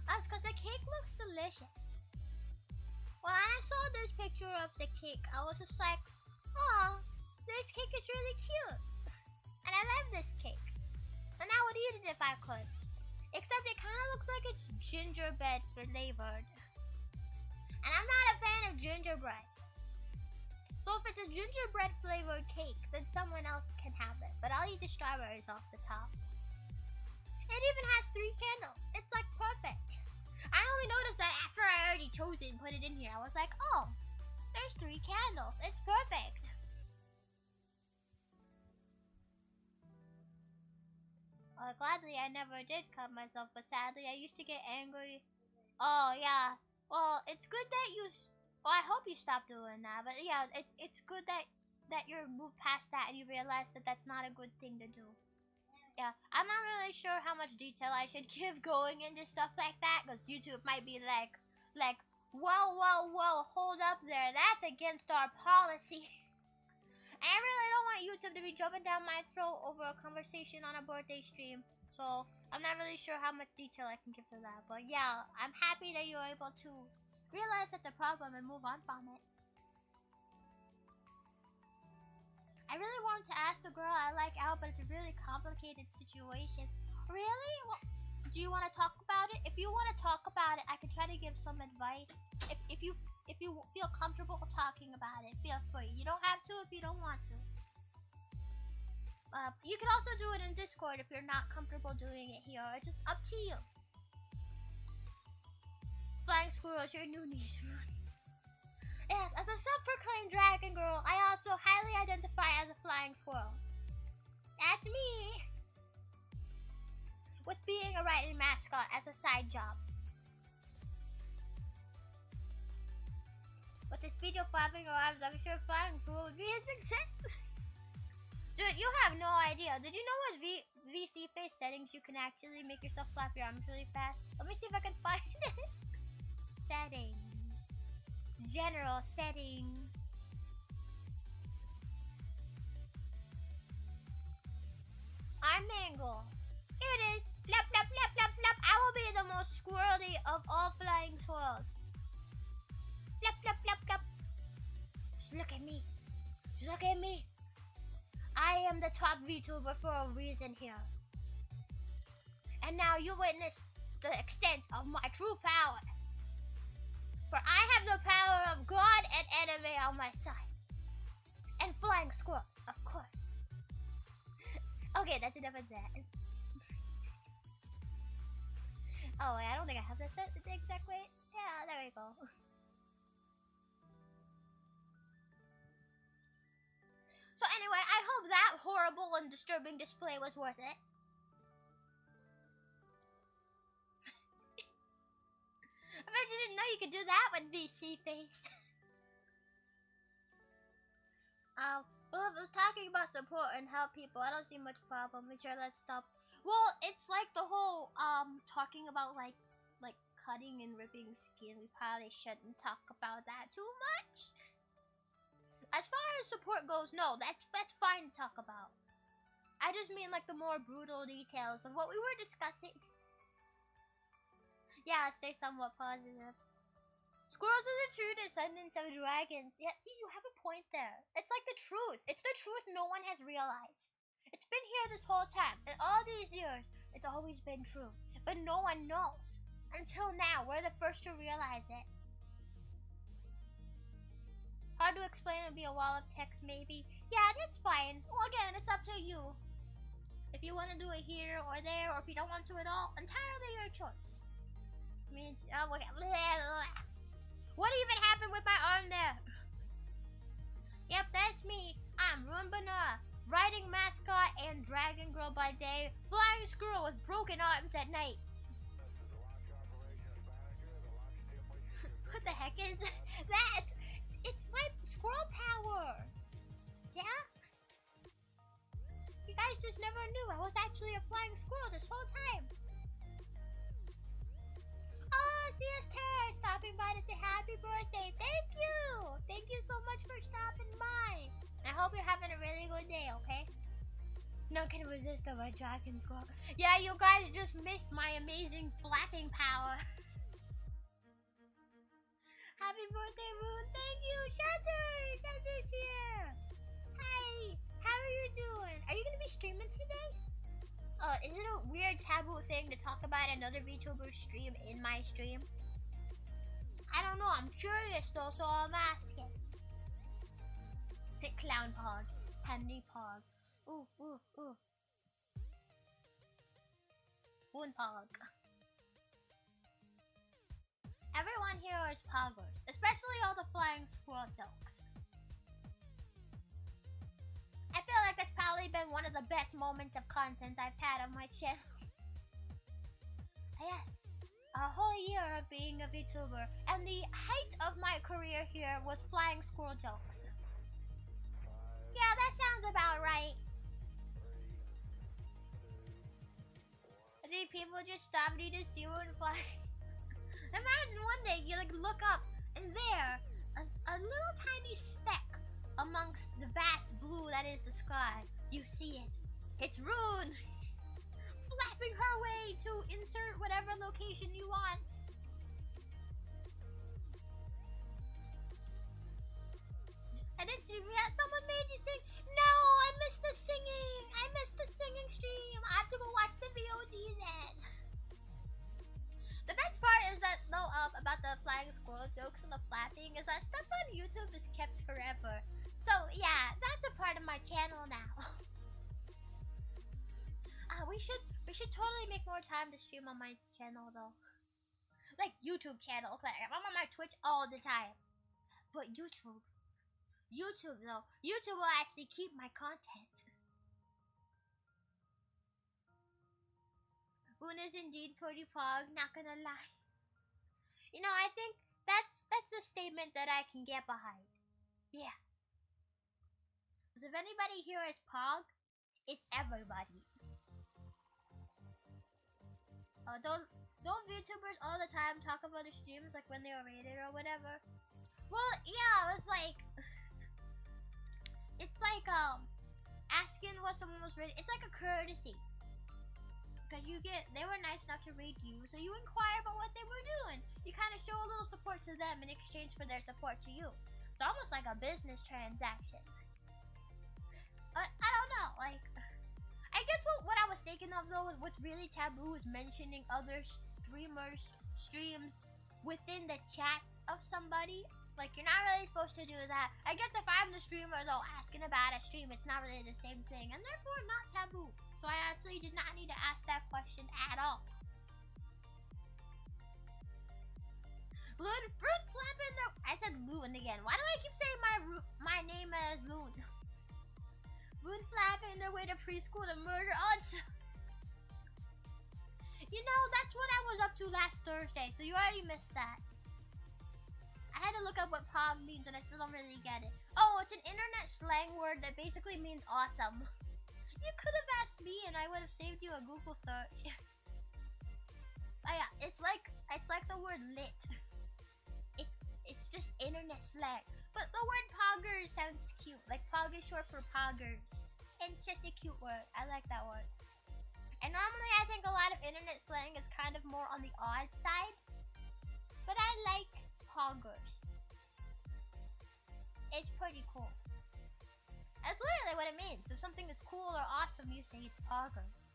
That's because the cake looks delicious. When I saw this picture of the cake, I was just like, oh, this cake is really cute. And I love this cake. And I would eat it if I could. Except it kind of looks like it's gingerbread flavored. And I'm not a fan of gingerbread. So if it's a gingerbread flavored cake, then someone else can have it. But I'll eat the strawberries off the top. It even has 3 candles. It's like perfect. I only noticed that after I already chose it and put it in here. I was like, oh, there's 3 candles. It's perfect. Well, gladly I never did cut myself, but sadly I used to get angry. Oh yeah. Well, it's good that you. Well, I hope you stop doing that. But yeah, it's good that you moved past that and you realize that that's not a good thing to do. Yeah, I'm not really sure how much detail I should give going into stuff like that, because YouTube might be like, whoa, hold up there. That's against our policy. And I really don't want YouTube to be jumping down my throat over a conversation on a birthday stream. So I'm not really sure how much detail I can give to that. But yeah, I'm happy that you're able to realize that's a problem and move on from it. I really wanted to ask the girl I like out, but it's a really complicated situation. Really? Well, do you want to talk about it? If you want to talk about it, I can try to give some advice. If you feel comfortable talking about it, feel free. You don't have to if you don't want to. You can also do it in Discord if you're not comfortable doing it here. It's just up to you. Flying squirrel is your new niche. Yes, as a self-proclaimed dragon girl, I also highly identify as a flying squirrel. That's me! With being a writing mascot as a side job. With this video flapping your arms, I'm sure flying squirrel would be a success. Dude, you have no idea. Did you know with VC face settings you can actually make yourself flap your arms really fast? Let me see if I can find it. Settings. General settings. Arm angle. Here it is. Flap, flap, flap, flap, flap. I will be the most squirrely of all flying squirrels. Flap, flap, flap, flap. Just look at me. Just look at me. I am the top VTuber for a reason here. And now you witness the extent of my true power. For I have the power of God and anime on my side. And flying squirrels, of course. Okay, that's enough of that. Oh, wait, I don't think I have this set the exact way. Yeah, there we go. So anyway, I hope that horrible and disturbing display was worth it. I bet you didn't know you could do that with VC face. Well, if I was talking about support and help people, I don't see much problem. Make sure let's stop. Well, it's like the whole, talking about, like cutting and ripping skin. We probably shouldn't talk about that too much. As far as support goes, no, that's fine to talk about. I just mean, like, the more brutal details of what we were discussing. Yeah, stay somewhat positive. Squirrels are the true descendants of dragons. Yeah, see, you have a point there. It's like the truth. It's the truth no one has realized. It's been here this whole time. In all these years, it's always been true. But no one knows. Until now, we're the first to realize it. Hard to explain and be a wall of text, maybe. Yeah, that's fine. Well, again, it's up to you. If you want to do it here or there, or if you don't want to at all, entirely your choice. I mean, what even happened with my arm there? Yep, that's me. I'm Rumbana, writing mascot and dragon girl by day, flying squirrel with broken arms at night. What the heck is that? It's my squirrel power. Yeah? You guys just never knew I was actually a flying squirrel this whole time. CSTerra stopping by to say happy birthday. Thank you! Thank you so much for stopping by. I hope you're having a really good day, okay? No can resist my dragon squawk. Yeah, you guys just missed my amazing flapping power. Happy birthday, Moon. Thank you. Shatter! Shatter's here. Hi. How are you doing? Are you going to be streaming today? Is it a weird taboo thing to talk about another VTuber's stream in my stream? I don't know. I'm curious though, so I'm asking. Pick Clown Pog. Henry Pog. Ooh, ooh, ooh. Moon Pog. Everyone here is poggers, especially all the flying squirrel jokes. I feel like that's probably been one of the best moments of content I've had on my channel. Yes, a whole year of being a VTuber, and the height of my career here was flying squirrel jokes. Yeah, that sounds about right. I think people just stop me to see one fly. Imagine one day you like look up and there, a little tiny speck amongst the vast blue that is the sky. You see it. It's Rune! Flapping her way to insert whatever location you want. And it's, yeah, someone made you sing. No, I missed the singing. I missed the singing stream. I have to go watch the VOD then. The best part is that, though, about the flying squirrel jokes and the flapping is that stuff on YouTube is kept forever. So, yeah, that's a part of my channel now. We should totally make more time to stream on my channel, though. Like, YouTube channel. Like, I'm on my Twitch all the time. But YouTube, though. YouTube will actually keep my content. Boone is indeed pretty pog, not gonna lie. You know, I think that's a statement that I can get behind. Yeah. Because if anybody here is pog, it's everybody. Don't VTubers all the time talk about the streams like when they were rated or whatever? Well, yeah, it's like asking what someone was rated. It's like a courtesy. Because they were nice enough to rate you, so you inquire about what they were doing. You kind of show a little support to them in exchange for their support to you. It's almost like a business transaction. But I don't know, like, I guess what I was thinking of though is what's really taboo is mentioning other streamers' streams within the chat of somebody. Like, you're not really supposed to do that. I guess if I'm the streamer though asking about a stream, it's not really the same thing, and therefore not taboo. So I actually did not need to ask that question at all. Loon flapping the. I said Loon again. Why do I keep saying my name as Loon? Loon flapping their way to preschool to murder odds. You know, that's what I was up to last Thursday, so you already missed that. I had to look up what pog means and I still don't really get it. Oh, it's an internet slang word that basically means awesome. You could have asked me and I would have saved you a Google search. Oh yeah, it's like the word lit. It's just internet slang. But the word pogger sounds cute. Like pog is short for poggers. And it's just a cute word. I like that word. And normally I think a lot of internet slang is kind of more on the odd side. But I like poggers. It's pretty cool. That's literally what it means. If something is cool or awesome, you say it's poggers.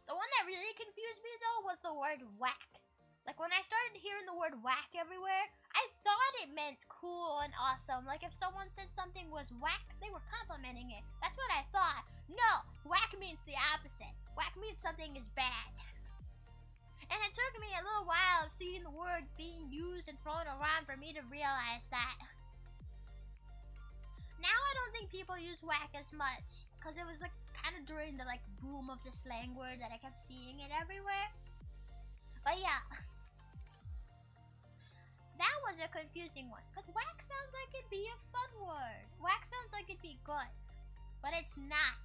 The one that really confused me though was the word whack. Like when I started hearing the word whack everywhere, I thought it meant cool and awesome. Like if someone said something was whack, they were complimenting it. That's what I thought. No, whack means the opposite. Whack means something is bad. And it took me a little while of seeing the word being used and thrown around for me to realize that. Now I don't think people use whack as much, because it was like kind of during the like boom of the slang word that I kept seeing it everywhere. But yeah. That was a confusing one, because whack sounds like it'd be a fun word. Whack sounds like it'd be good, but it's not.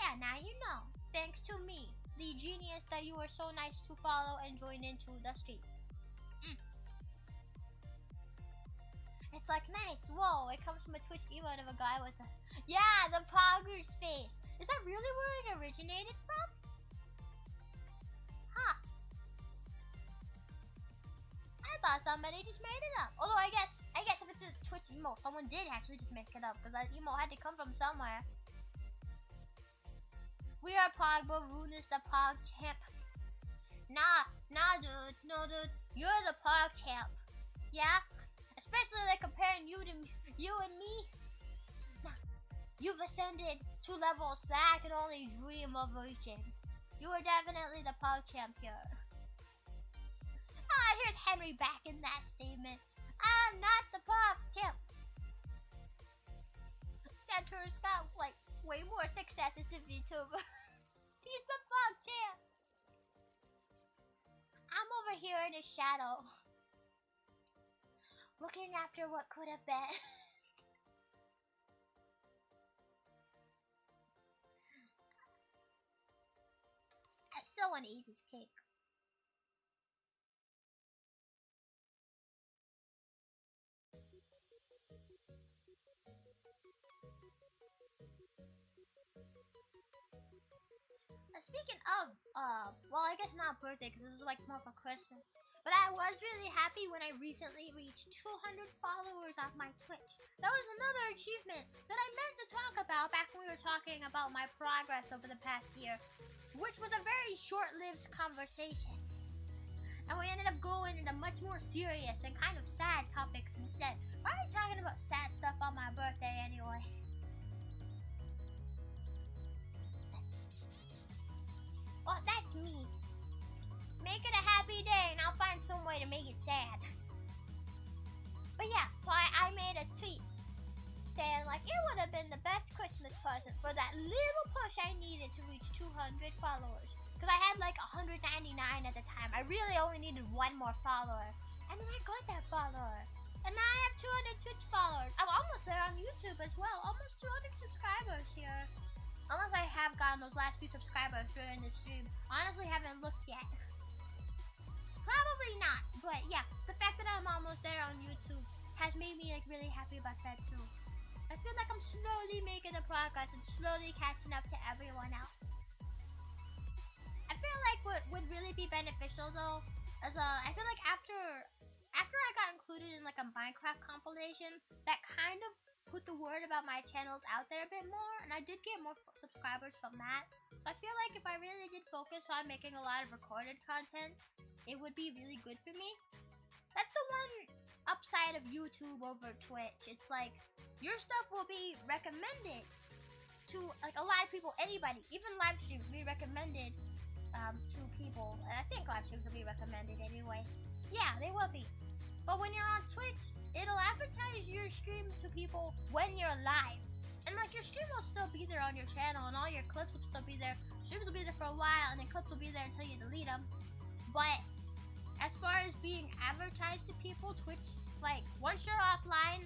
Yeah, now you know, thanks to me. the genius that you were so nice to follow and join into the stream. It's like, nice, whoa, it comes from a Twitch emote of a guy with a... Yeah, the Pogger's face. Is that really where it originated from? Huh. I thought somebody just made it up. Although I guess if it's a Twitch emote, someone did actually just make it up, because that emote had to come from somewhere. We are Pogba, Rune is the Pog champ. Nah, dude, no, dude, you're the Pog champ. Yeah? Especially like comparing you and me. Nah, you've ascended 2 levels that I could only dream of reaching. You are definitely the Pog champ here. Ah, here's Henry back in that statement. I'm not the Pog champ. Chantur's got like way more successes than VTuber. He's the Pog champ. I'm over here in his shadow, looking after what could have been. I still want to eat his cake. Speaking of, well, I guess not birthday, because this is like more for Christmas. But I was really happy when I recently reached 200 followers on my Twitch. That was another achievement that I meant to talk about back when we were talking about my progress over the past year, which was a very short-lived conversation. And we ended up going into much more serious and kind of sad topics instead. Why are we talking about sad stuff on my birthday anyway? Well, that's me. Make it a happy day and I'll find some way to make it sad. But yeah, so I made a tweet saying like it would have been the best Christmas present for that little push I needed to reach 200 followers. Because I had like 199 at the time. I really only needed 1 more follower. And then I got that follower. And now I have 200 Twitch followers. I'm almost there on YouTube as well. Almost 200 subscribers here. Unless I have gotten those last few subscribers during the stream. Honestly, haven't looked yet. Probably not, but yeah, the fact that I'm almost there on YouTube has made me like really happy about that too. I feel like I'm slowly making the progress and slowly catching up to everyone else. I feel like what would really be beneficial though, I feel like after I got included in like a Minecraft compilation, that kind of put the word about my channels out there a bit more, and I did get more subscribers from that. So I feel like if I really did focus on making a lot of recorded content, it would be really good for me. That's the one upside of YouTube over Twitch. It's like your stuff will be recommended to like a lot of people, anybody, even live streams will be recommended to people. And I think live streams will be recommended anyway. Yeah, they will be. But when you're on Twitch, it'll advertise your stream to people when you're live. And like your stream will still be there on your channel and all your clips will still be there. Streams will be there for a while and then clips will be there until you delete them. But as far as being advertised to people, Twitch, like once you're offline,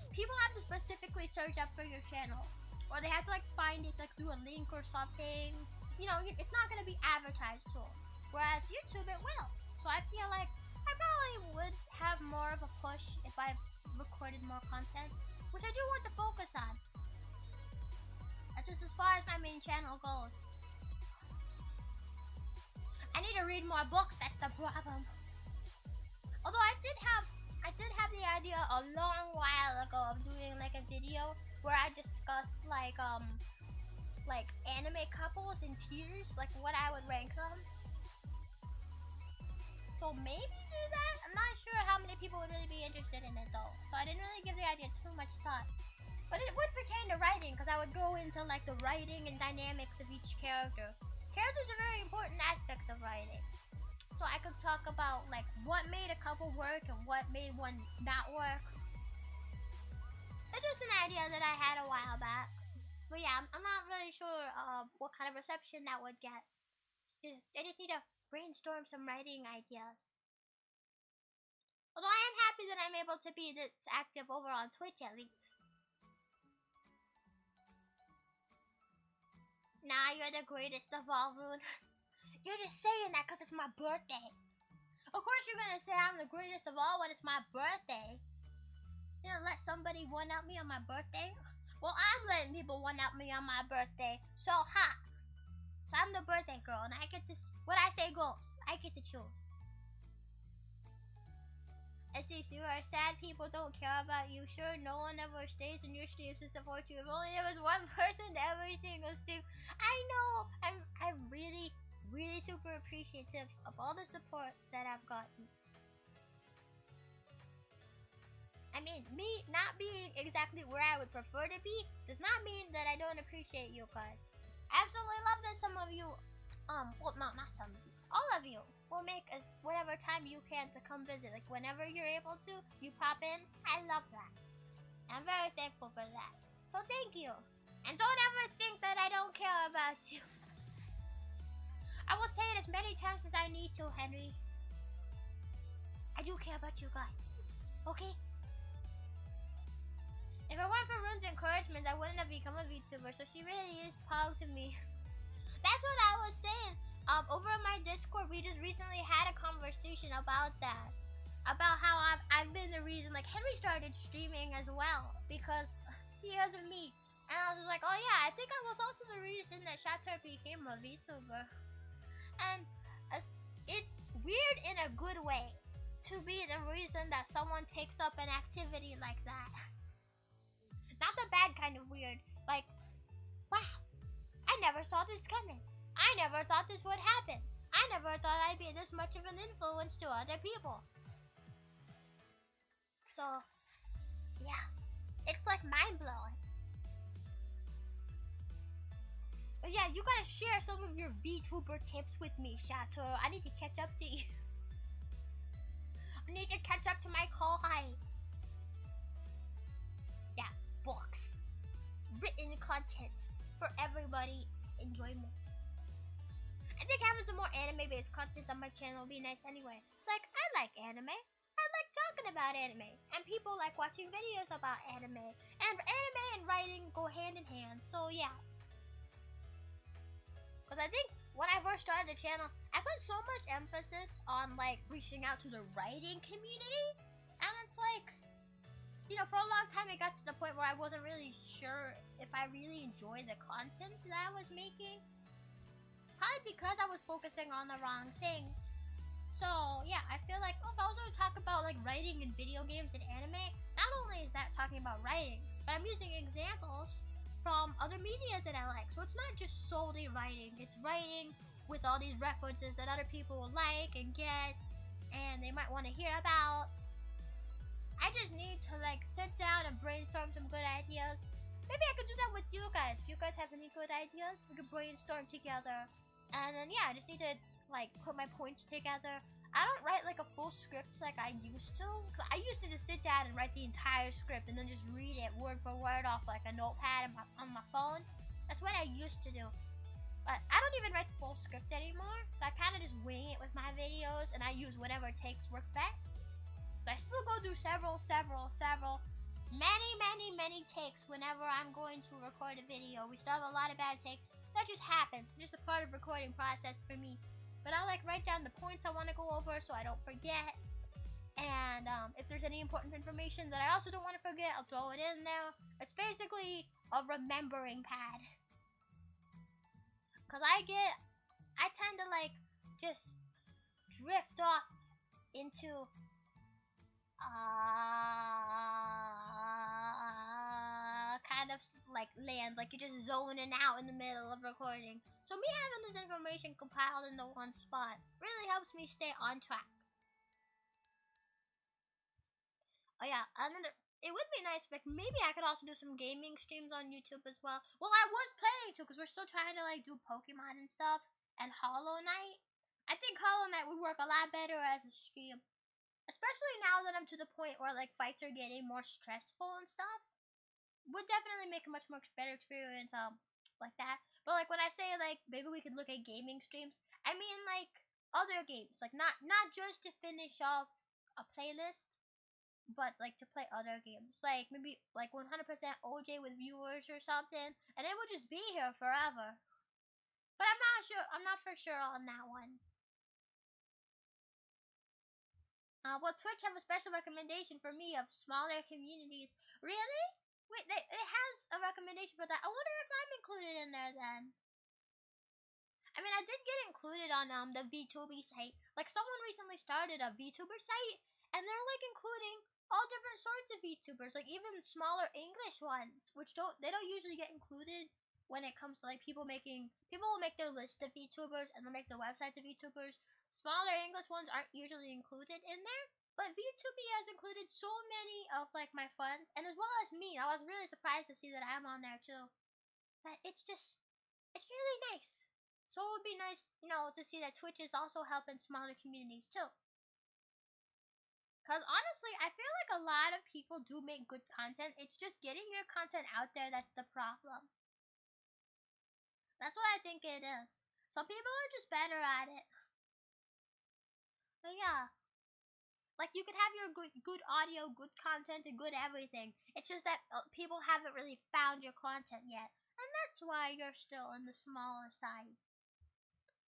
people have to specifically search up for your channel. Or they have to like find it like through a link or something. You know, it's not going to be advertised to them. Whereas YouTube, it will. So I feel like I probably would have more of a push if I recorded more content, which I do want to focus on. That's just as far as my main channel goes. I need to read more books, that's the problem. Although I did have the idea a long while ago of doing like a video where I discuss like anime couples in tiers, like what I would rank them. So maybe do that? I'm not sure how many people would really be interested in it though. So I didn't really give the idea too much thought. But it would pertain to writing, because I would go into like the writing and dynamics of each character. Characters are very important aspects of writing. So I could talk about like what made a couple work and what made one not work. It's just an idea that I had a while back. But yeah, I'm not really sure what kind of reception that would get. I just need to brainstorm some writing ideas. Although I am happy that I'm able to be this active over on Twitch at least. Nah, you're the greatest of all, Rune. You're just saying that because it's my birthday. Of course you're gonna say I'm the greatest of all when it's my birthday. You know, let somebody one-up me on my birthday? Well, I'm letting people one-up me on my birthday. So, ha! So I'm the birthday girl, and I get to, what I say goes. I get to choose. I see, so you are sad people don't care about you. Sure, no one ever stays in your streams to support you. If only there was one person to every single stream. I know! I'm really, really super appreciative of all the support that I've gotten. I mean, me not being exactly where I would prefer to be does not mean that I don't appreciate you guys. I absolutely love that some of you, well, no, not some of you, all of you will make us whatever time you can to come visit. Like, whenever you're able to, you pop in. I love that. I'm very thankful for that. So thank you. And don't ever think that I don't care about you. I will say it as many times as I need to, Henry. I do care about you guys. Okay? If it weren't for Rune's encouragement, I wouldn't have become a VTuber, so she really is pog to me. That's what I was saying. Over on my Discord, we just recently had a conversation about that. About how I've been the reason, like, Henry started streaming as well, because of me. And I was like, oh yeah, I think I was also the reason that Shatter became a VTuber. And it's weird in a good way to be the reason that someone takes up an activity like that. Not the bad kind of weird, like, wow, I never saw this coming. I never thought this would happen. I never thought I'd be this much of an influence to other people. So, yeah, it's like mind-blowing. But yeah, you gotta share some of your VTuber tips with me, Shatter. I need to catch up to you. I need to catch up to my height. Yeah, books. Written content for everybody's enjoyment. I think having some more anime-based content on my channel would be nice anyway. Like, I like anime. I like talking about anime. And people like watching videos about anime. And anime and writing go hand in hand. So, yeah. Because I think when I first started the channel, I put so much emphasis on, like, reaching out to the writing community. And it's like, you know, for a long time it got to the point where I wasn't really sure if I really enjoyed the content that I was making. Probably because I was focusing on the wrong things. So, yeah, I feel like, if I was going to talk about, like, writing in video games and anime, not only is that talking about writing, but I'm using examples from other media that I like. So it's not just solely writing. It's writing with all these references that other people will like and get, and they might want to hear about. I just need to, like, sit down and brainstorm some good ideas. Maybe I could do that with you guys. If you guys have any good ideas, we could brainstorm together. And then, yeah, I just need to, like, put my points together. I don't write, like, a full script like I used to. I used to just sit down and write the entire script and then just read it word for word off, like, a notepad on my phone. That's what I used to do. But I don't even write the full script anymore. So I kind of just wing it with my videos, and I use whatever takes work best. So I still go through many takes whenever I'm going to record a video. We still have a lot of bad takes. That just happens. It's just a part of recording process for me. But I'll, like, write down the points I want to go over so I don't forget. And if there's any important information that I also don't want to forget, I'll throw it in there. It's basically a remembering pad. Because I tend to, like, just drift off into kind of like land, like you're just zoning out in the middle of recording. So me having this information compiled into one spot really helps me stay on track. Oh yeah, it would be nice if maybe I could also do some gaming streams on YouTube as well. Well, I was planning to, because we're still trying to, like, do Pokemon and stuff, and Hollow Knight. I think Hollow Knight would work a lot better as a stream. Especially now that I'm to the point where, like, fights are getting more stressful and stuff. Would definitely make a much more better experience, like that. But, like, when I say, like, maybe we could look at gaming streams, I mean, like, other games. Like, not just to finish off a playlist, but, like, to play other games. Like, maybe, like, 100% OJ with viewers or something, and it would just be here forever. But I'm not sure. I'm not for sure on that one. Well, Twitch have a special recommendation for me of smaller communities. Really? Wait, it has a recommendation for that. I wonder if I'm included in there then. I mean, I did get included on the VTuber site. Like, someone recently started a VTuber site, and they're like including all different sorts of VTubers, like even smaller English ones, which they don't usually get included when it comes to like people will make their list of VTubers and they'll make their websites of VTubers. Smaller English ones aren't usually included in there, but VTubing has included so many of like my friends, and as well as me. I was really surprised to see that I'm on there too. But it's really nice. So it would be nice, to see that Twitch is also helping smaller communities too. Because honestly, I feel like a lot of people do make good content. It's just getting your content out there that's the problem. That's what I think it is. Some people are just better at it. But yeah. Like, you could have your good audio, good content, and good everything. It's just that people haven't really found your content yet. And that's why you're still in the smaller side.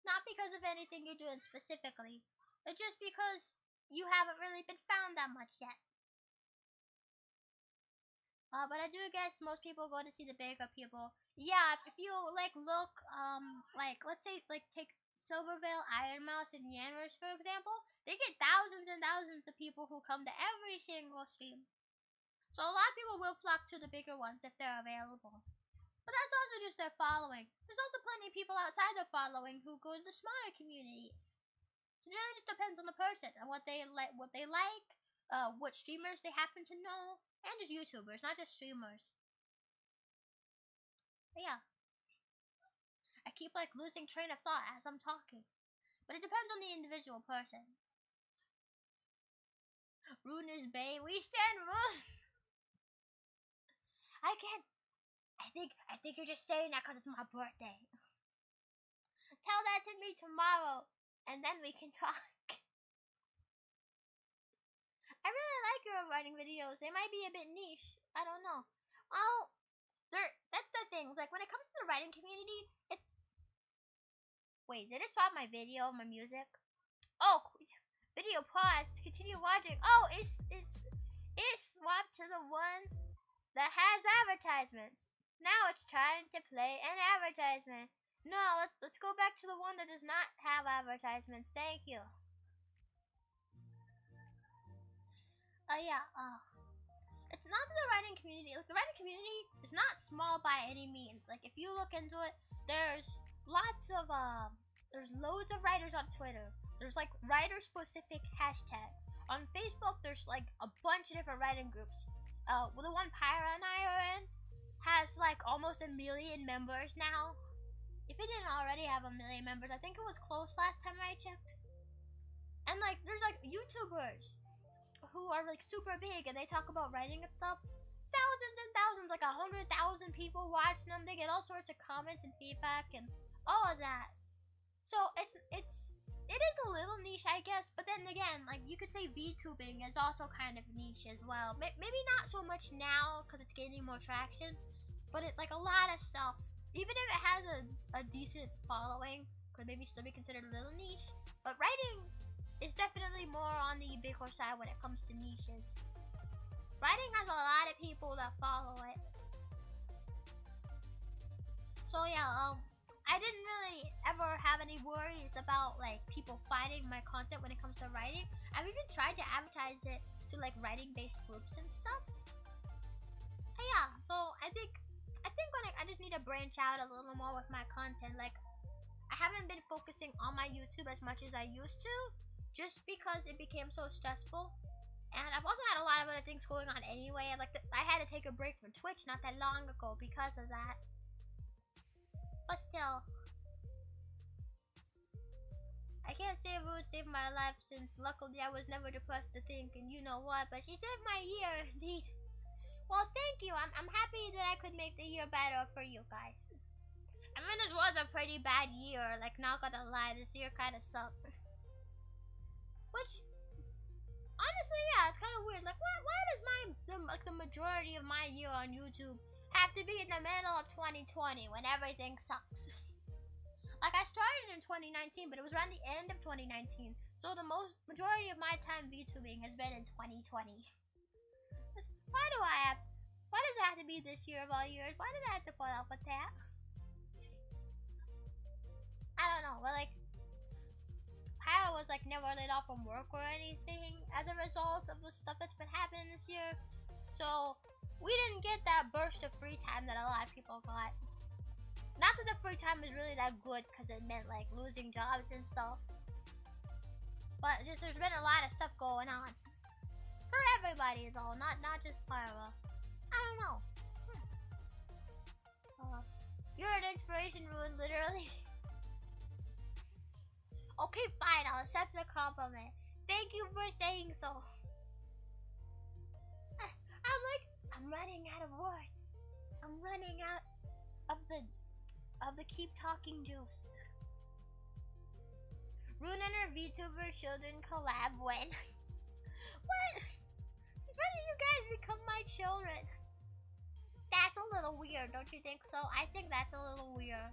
Not because of anything you're doing specifically, but just because you haven't really been found that much yet. But I do guess most people go to see the bigger people. Yeah, if you like look, let's say take Silvervale, Ironmouse, and Yanmers for example, they get thousands and thousands of people who come to every single stream. So a lot of people will flock to the bigger ones if they're available. But that's also just their following. There's also plenty of people outside their following who go to the smaller communities. So it really just depends on the person and what they like, what streamers they happen to know, and just YouTubers, not just streamers. But yeah, I keep like losing train of thought as I'm talking, but it depends on the individual person. Runer's Bay, we stand Rune. I can't. I think you're just saying that because it's my birthday. Tell that to me tomorrow, and then we can talk. I really like your writing videos. They might be a bit niche. I don't know. Well, that's the thing. Like, when it comes to the writing community, it's... Wait, did it swap my video, my music? Oh, video paused. Continue watching. Oh, it's swapped to the one that has advertisements. Now it's trying to play an advertisement. No, let's go back to the one that does not have advertisements. Thank you. Yeah. It's not the writing community. Like, the writing community is not small by any means. Like, if you look into it, there's lots of there's loads of writers on Twitter. There's like writer-specific hashtags. On Facebook, there's like a bunch of different writing groups. Well, the one Pyra and I are in has like almost 1 million members now. If it didn't already have 1 million members, I think it was close last time I checked. And like, there's like YouTubers who are like super big and they talk about writing and stuff. Thousands and thousands, like 100,000 people watching them. They get all sorts of comments and feedback and all of that. So it is a little niche, I guess. But then again, like, you could say VTubing is also kind of niche as well. Maybe not so much now because it's gaining more traction. But it, like, a lot of stuff, even if it has a decent following, could maybe still be considered a little niche. But writing is definitely more on the bigger side when it comes to niches. Writing has a lot of people that follow it. So yeah, I didn't really ever have any worries about like people finding my content when it comes to writing. I've even tried to advertise it to like writing-based groups and stuff. But yeah, so I think when I just need to branch out a little more with my content. Like, I haven't been focusing on my YouTube as much as I used to, just because it became so stressful. And I've also had a lot of other things going on anyway. Like, I had to take a break from Twitch not that long ago because of that. But still, I can't say Rude saved my life, since luckily I was never depressed to think, and you know what, but she saved my year, indeed. Well, thank you. I'm happy that I could make the year better for you guys. I mean, this was a pretty bad year. Like, not gonna lie, this year kind of sucked. Which, honestly, yeah, it's kind of weird. Like, why does the majority of my year on YouTube have to be in the middle of 2020 when everything sucks? Like, I started in 2019, but it was around the end of 2019. So the majority of my time VTubing has been in 2020. Why do I have? Why does it have to be this year of all years? Why did I have to put up with that? I don't know. But like, Pyro was like never laid off from work or anything as a result of the stuff that's been happening this year. So we didn't get that burst of free time that a lot of people got. Not that the free time is really that good, because it meant like losing jobs and stuff. But just there's been a lot of stuff going on. For everybody though, not just Pyro. I don't know. You're an inspiration, Ruin, literally. Okay, fine, I'll accept the compliment. Thank you for saying so. I'm running out of words. I'm running out of the keep talking juice. Rune and her VTuber children collab when? What? Since when did you guys become my children? That's a little weird, don't you think so? I think that's a little weird.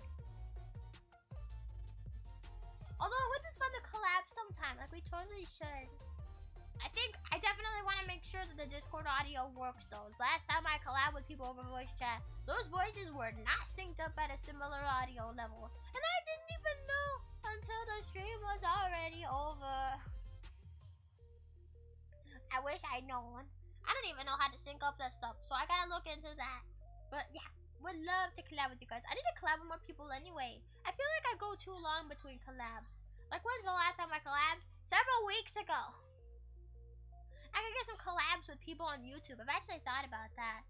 Although it would be fun to collab sometime, like we totally should. I definitely want to make sure that the Discord audio works though. Last time I collabed with people over voice chat, those voices were not synced up at a similar audio level. And I didn't even know until the stream was already over. I wish I'd known. I don't even know how to sync up that stuff, so I gotta look into that. But yeah, would love to collab with you guys. I need to collab with more people anyway. I feel like I go too long between collabs. Like, when's the last time I collabed? Several weeks ago. I could get some collabs with people on YouTube. I've actually thought about that.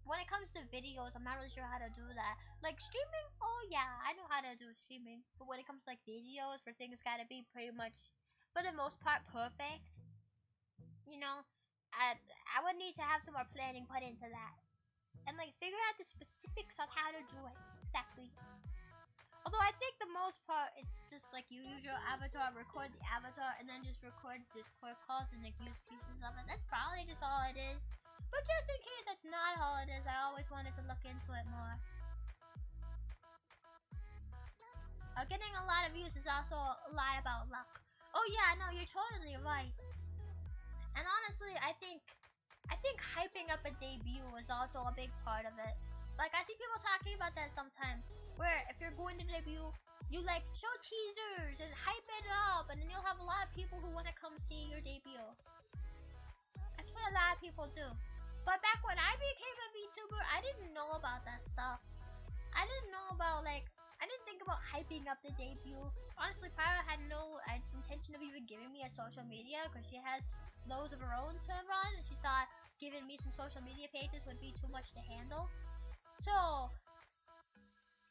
When it comes to videos, I'm not really sure how to do that. Like streaming, oh yeah, I know how to do streaming. But when it comes to like videos, where things gotta be pretty much, for the most part, perfect, you know, I would need to have some more planning put into that. And like figure out the specifics on how to do it exactly. Although I think the most part, it's just like you use your avatar, record the avatar, and then just record Discord calls and like use pieces of it. That's probably just all it is. But just in case that's not all it is, I always wanted to look into it more. Getting a lot of views is also a lot about luck. Oh yeah, no, you're totally right. And honestly, I think hyping up a debut is also a big part of it. Like, I see people talking about that sometimes, where if you're going to debut, you like show teasers and hype it up, and then you'll have a lot of people who want to come see your debut. That's what a lot of people do. But back when I became a VTuber, I didn't know about that stuff. I didn't know about, like, I didn't think about hyping up the debut. Honestly, Pyro had no intention of even giving me a social media, because she has those of her own to run, and she thought giving me some social media pages would be too much to handle. So,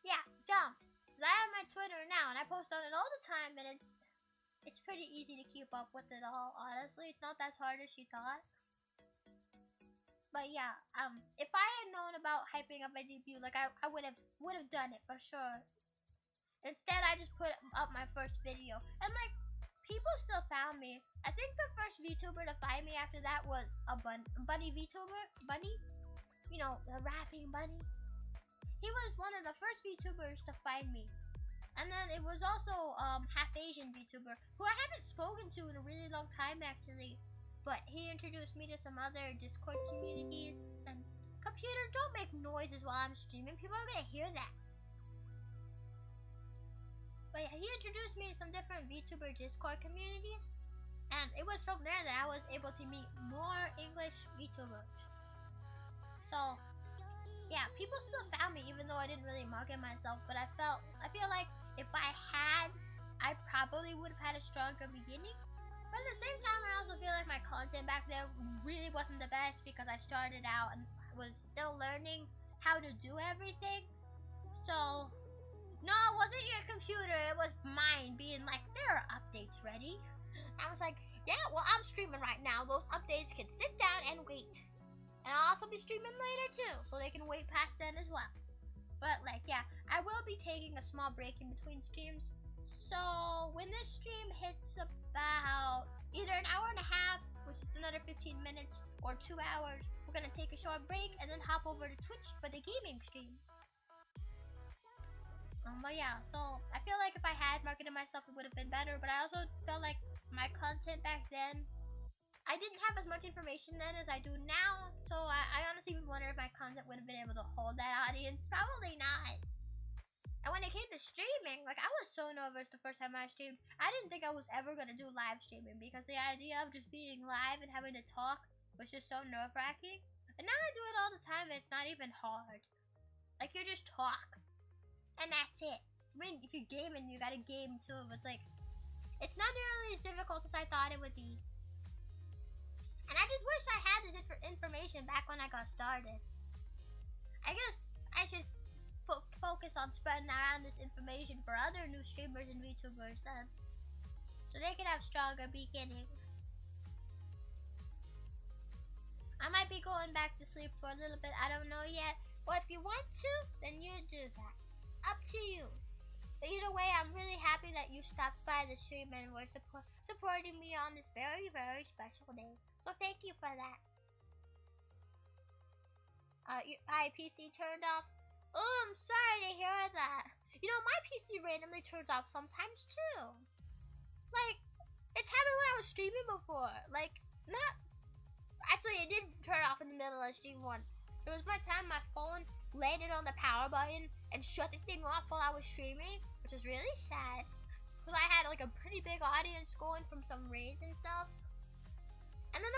yeah, dumb. I have my Twitter now, and I post on it all the time, and it's pretty easy to keep up with it all, honestly. It's not as hard as she thought. But yeah, if I had known about hyping up my debut, like I would have done it for sure. Instead, I just put up my first video, and like people still found me. I think the first VTuber to find me after that was a bunny VTuber, Bunny, you know, the rapping bunny. He was one of the first VTubers to find me. And then it was also half Asian VTuber, who I haven't spoken to in a really long time actually. But he introduced me to some other Discord communities. And computer, don't make noises while I'm streaming. People are gonna hear that. But yeah, he introduced me to some different VTuber Discord communities. And it was from there that I was able to meet more English VTubers. So yeah, people still found me even though I didn't really market myself, but I feel like if I probably would have had a stronger beginning. But at the same time, I also feel like my content back there really wasn't the best because I started out and was still learning how to do everything. So, no, it wasn't your computer, it was mine being like, there are updates ready. I was like, yeah, well, I'm streaming right now. Those updates can sit down and wait. And I'll also be streaming later too, so they can wait past then as well. But like, yeah, I will be taking a small break in between streams. So when this stream hits about either an hour and a half, which is another 15 minutes, or 2 hours, we're gonna take a short break and then hop over to Twitch for the gaming stream. But yeah, so I feel like if I had marketed myself, it would have been better. But I also felt like my content back then, I didn't have as much information then as I do now. So I honestly wonder if my content would have been able to hold that audience. Probably not. And when it came to streaming, like I was so nervous the first time I streamed. I didn't think I was ever gonna do live streaming because the idea of just being live and having to talk was just so nerve wracking. And now I do it all the time and it's not even hard. Like you just talk. And that's it. I mean, if you're gaming, you gotta game too. But it's like, it's not nearly as difficult as I thought it would be. And I just wish I had this information back when I got started. I guess I should focus on spreading around this information for other new streamers and VTubers then. So they can have stronger beginnings. I might be going back to sleep for a little bit, I don't know yet. Well, if you want to, then you do that. Up to you. But either way, I'm really happy that you stopped by the stream and were supporting me on this very, very special day. So thank you for that. Your PC turned off. Oh, I'm sorry to hear that. You know, my PC randomly turns off sometimes too. Like, it's happened when I was streaming before. Like, not... Actually, it did turn off in the middle of the stream once. There was one time my phone landed on the power button and shut the thing off while I was streaming, which was really sad. Because I had like a pretty big audience going from some raids and stuff. And then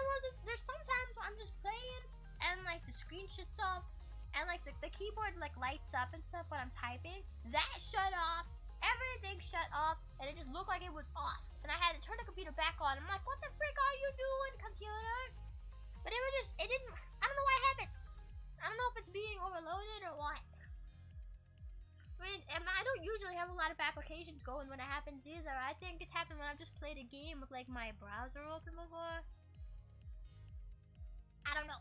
there's sometimes I'm just playing and like the screen shuts off. And like the keyboard like lights up and stuff when I'm typing. That shut off. Everything shut off. And it just looked like it was off. And I had to turn the computer back on. I'm like, what the frick are you doing, computer? But it was just, it didn't, I don't know why it happens. I don't know if it's being overloaded or what. I mean, I don't usually have a lot of applications going when it happens either. I think it's happened when I've just played a game with like my browser open before. I don't know.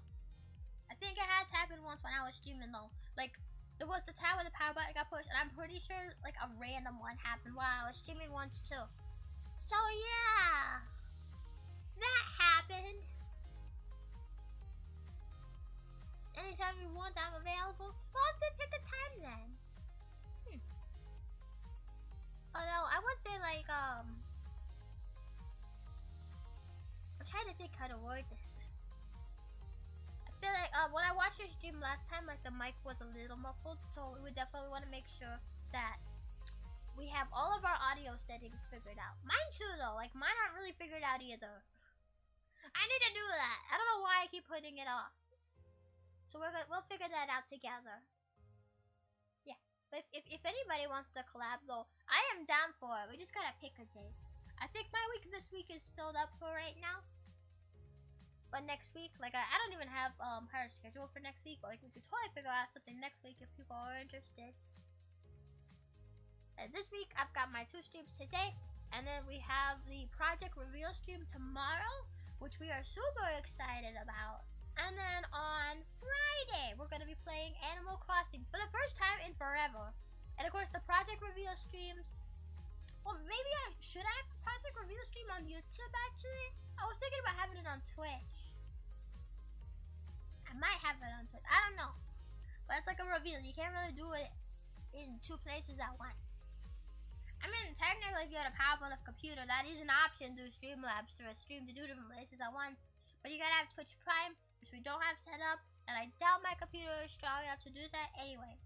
I think it has happened once when I was streaming though. Like, there was the time when the power button got pushed, and I'm pretty sure like a random one happened while I was streaming once too. So yeah, that happened. Anytime you want, I'm available. Well, then pick a time then. Although I would say like I'm trying to think how to word this. I feel like when I watched your stream last time, like the mic was a little muffled, so we would definitely want to make sure that we have all of our audio settings figured out. Mine too though, like mine aren't really figured out either. I need to do that. I don't know why I keep putting it off. So we'll figure that out together. Yeah, but if anybody wants to collab though, I am down for it. We just gotta pick a date. I think my week this week is filled up for right now. But next week, like I don't even have her schedule for next week. Like we could totally figure out something next week if people are interested. And this week I've got my 2 streams today, and then we have the project reveal stream tomorrow, which we are super excited about. And then on Friday we're gonna be playing Animal Crossing for the first time in forever. And of course the project reveal streams. Well, maybe I should have a project reveal stream on YouTube actually. I was thinking about having it on Twitch. I might have it on Twitch. I don't know. But it's like a reveal. You can't really do it in 2 places at once. I mean, technically, if you had a powerful enough computer, that is an option to Streamlabs to stream to 2 different places at once. But you gotta have Twitch Prime, which we don't have set up. And I doubt my computer is strong enough to do that anyway.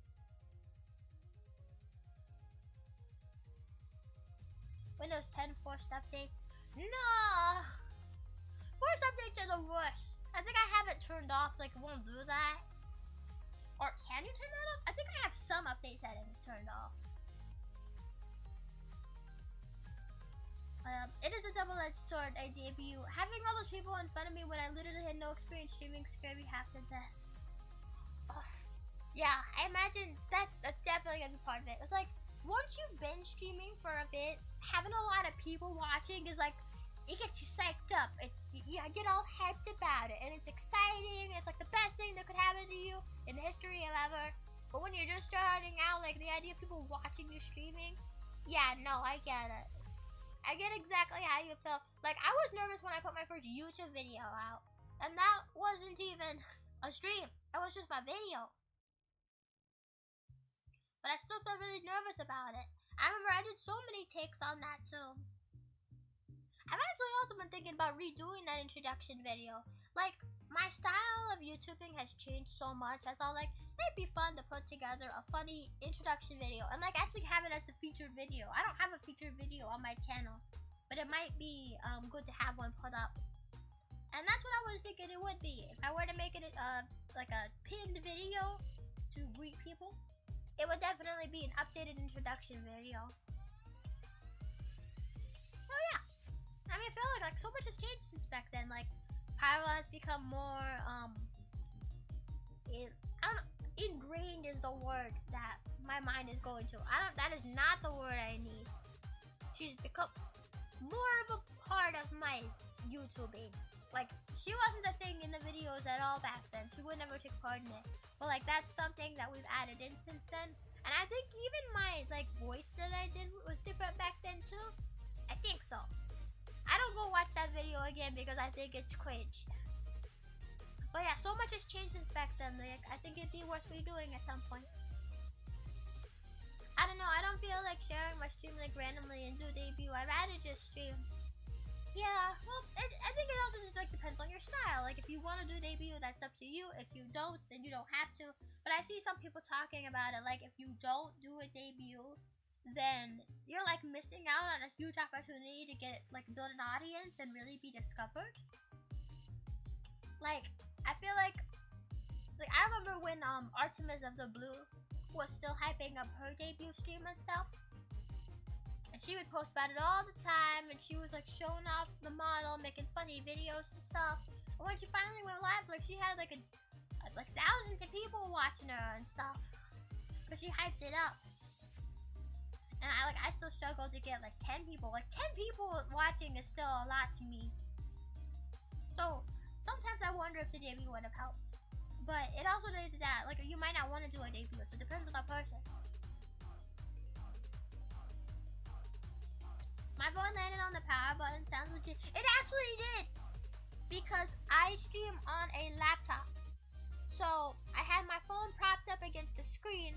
Windows 10 forced updates. No! Forced updates are the worst. I think I have it turned off, like it won't do that. Or can you turn that off? I think I have some update settings turned off. It is a double-edged sword, I debut. Having all those people in front of me when I literally had no experience streaming scared me half to death. Oh, yeah, I imagine that's definitely gonna be part of it. It's like, once you've been streaming for a bit, having a lot of people watching is like, it gets you psyched up. You get all hyped about it, and it's exciting. It's like the best thing that could happen to you in the history of ever. But when you're just starting out, like the idea of people watching you streaming, yeah, no, I get it. I get exactly how you feel. Like, I was nervous when I put my first YouTube video out, and that wasn't even a stream. It was just my video. but I still feel really nervous about it. I remember I did so many takes on that too. I've actually also been thinking about redoing that introduction video. Like, my style of YouTubing has changed so much. I thought like it'd be fun to put together a funny introduction video and like actually have it as the featured video. I don't have a featured video on my channel, but it might be good to have one put up. And that's what I was thinking it would be. If I were to make it like a pinned video to greet people, it would definitely be an updated introduction video. So yeah, I mean, I feel like so much has changed since back then. Like, Pyro has become more I don't know, ingrained is the word that my mind is going to. That is not the word I need. She's become more of a part of my YouTubing. Like, she wasn't a thing in the videos at all back then. She would never take part in it. But like, that's something that we've added in since then. And I think even my like voice that I did was different back then too. I think so. I don't go watch that video again because I think it's cringe. But yeah, so much has changed since back then. Like, I think it'd be worth redoing at some point. I don't know, I don't feel like sharing my stream like randomly and do debut. I'd rather just stream. Yeah, well, I think it also just like depends on your style. Like, if you want to do debut, that's up to you. If you don't, then you don't have to. But I see some people talking about it, like if you don't do a debut, then you're like missing out on a huge opportunity to get like build an audience and really be discovered. Like, I feel like I remember when Artemis of the Blue was still hyping up her debut stream and stuff. And she would post about it all the time, and she was like showing off the model, making funny videos and stuff. And when she finally went live, like she had like thousands of people watching her and stuff, but she hyped it up. And I still struggle to get like 10 people. Like 10 people watching is still a lot to me. So sometimes I wonder if the debut would have helped. But it also did that. Like, you might not want to do a debut, so it depends on the person. My phone landed on the power button. Sounds legit. It actually did! Because I stream on a laptop. So I had my phone propped up against the screen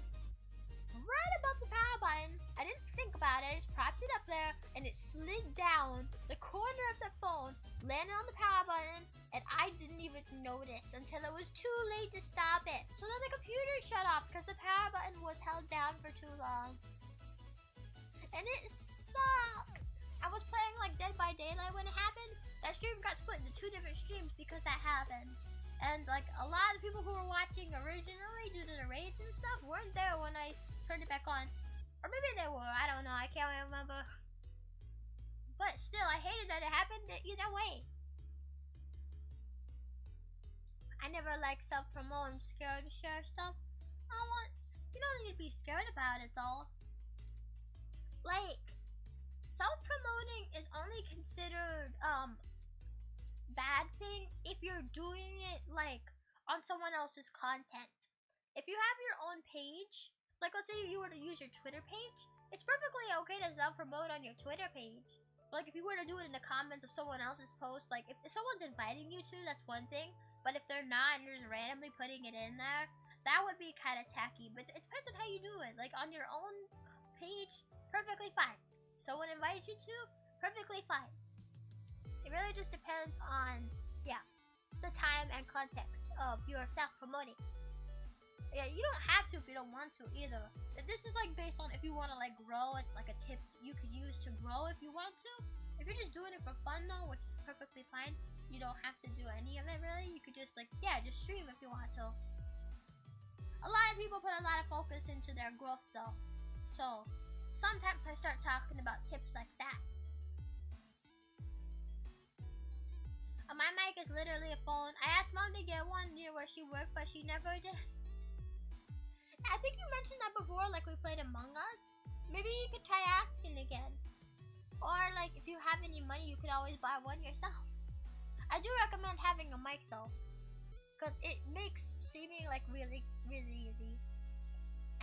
right above the power button. I didn't think about it. I just propped it up there, and it slid down the corner of the phone, landed on the power button, and I didn't even notice until it was too late to stop it. So then the computer shut off because the power button was held down for too long. And it sucked. I was playing like Dead by Daylight when it happened. That stream got split into 2 different streams because that happened. And like a lot of people who were watching originally due to the raids and stuff weren't there when I turned it back on. Or maybe they were, I don't know, I can't remember. But still, I hated that it happened either way. I never like self-promote. I'm scared to share stuff. You don't need to be scared about it though. Like, self-promoting is only considered bad thing if you're doing it like on someone else's content. If you have your own page, like let's say you were to use your Twitter page, it's perfectly okay to self-promote on your Twitter page. Like if you were to do it in the comments of someone else's post, like if someone's inviting you to, that's one thing. But if they're not and you're just randomly putting it in there, that would be kind of tacky. But it depends on how you do it. Like on your own page, perfectly fine. Someone invites you to, perfectly fine. It really just depends on, yeah, the time and context of your self-promoting. Yeah, you don't have to if you don't want to either. This is like based on if you want to like grow. It's like a tip you could use to grow if you want to. If you're just doing it for fun though, which is perfectly fine, you don't have to do any of it really. You could just like, yeah, just stream if you want to. A lot of people put a lot of focus into their growth though. So sometimes I start talking about tips like that. My mic is literally a phone. I asked mom to get one near where she worked, but she never did. I think you mentioned that before, like we played Among Us. Maybe you could try asking again. Or like if you have any money, you could always buy one yourself. I do recommend having a mic though, because it makes streaming like really, really easy.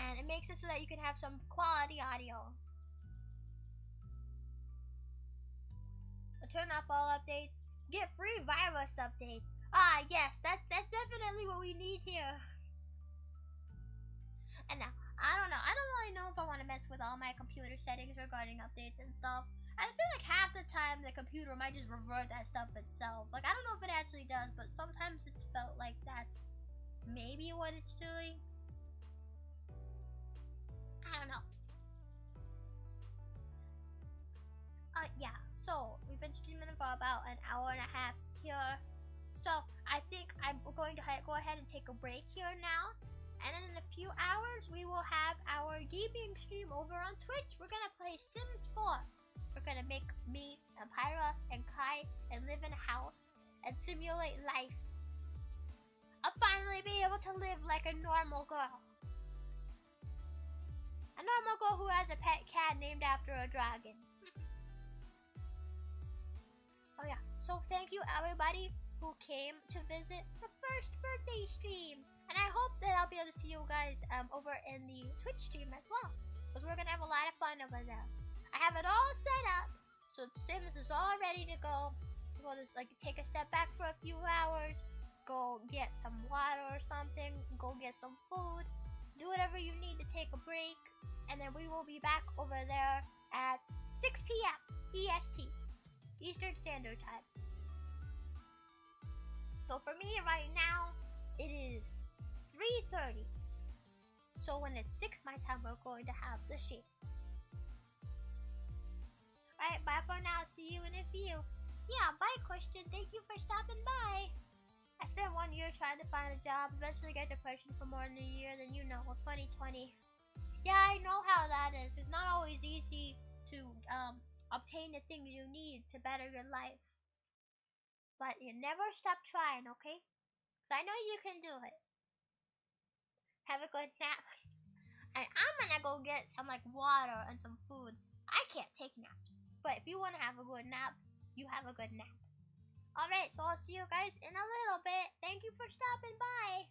And it makes it so that you can have some quality audio. Turn off all updates. Get free virus updates. Ah, yes, that's definitely what we need here. And now, I don't know. I don't really know if I want to mess with all my computer settings regarding updates and stuff. I feel like half the time the computer might just revert that stuff itself. Like, I don't know if it actually does, but sometimes it's felt like that's maybe what it's doing. I don't know. Yeah, so we've been streaming for about an hour and a half here. So I think I'm going to go ahead and take a break here now. And then in a few hours, we will have our gaming stream over on Twitch. We're gonna play Sims 4. We're gonna make me, Pyra, and Kai, and live in a house and simulate life. I'll finally be able to live like a normal girl. A normal girl who has a pet cat named after a dragon. Oh yeah, so thank you everybody who came to visit the first birthday stream. And I hope that I'll be able to see you guys over in the Twitch stream as well. Because we're going to have a lot of fun over there. I have it all set up. So Sims is all ready to go. So we'll just like take a step back for a few hours. Go get some water or something. Go get some food. Do whatever you need to take a break. And then we will be back over there at 6 p.m. EST. Eastern Standard Time. So for me right now, it is 3:30. So when it's 6 my time, we're going to have the stream. Alright, bye for now. See you in a few. Yeah, bye Christian. Thank you for stopping by. I spent 1 year trying to find a job. Eventually got depression for more than a year. Then 2020. Yeah, I know how that is. It's not always easy to obtain the things you need to better your life. But you never stop trying, okay? So I know you can do it. Have a good nap. And I'm gonna go get some like water and some food. I can't take naps. But if you wanna have a good nap, you have a good nap. Alright, so I'll see you guys in a little bit. Thank you for stopping by.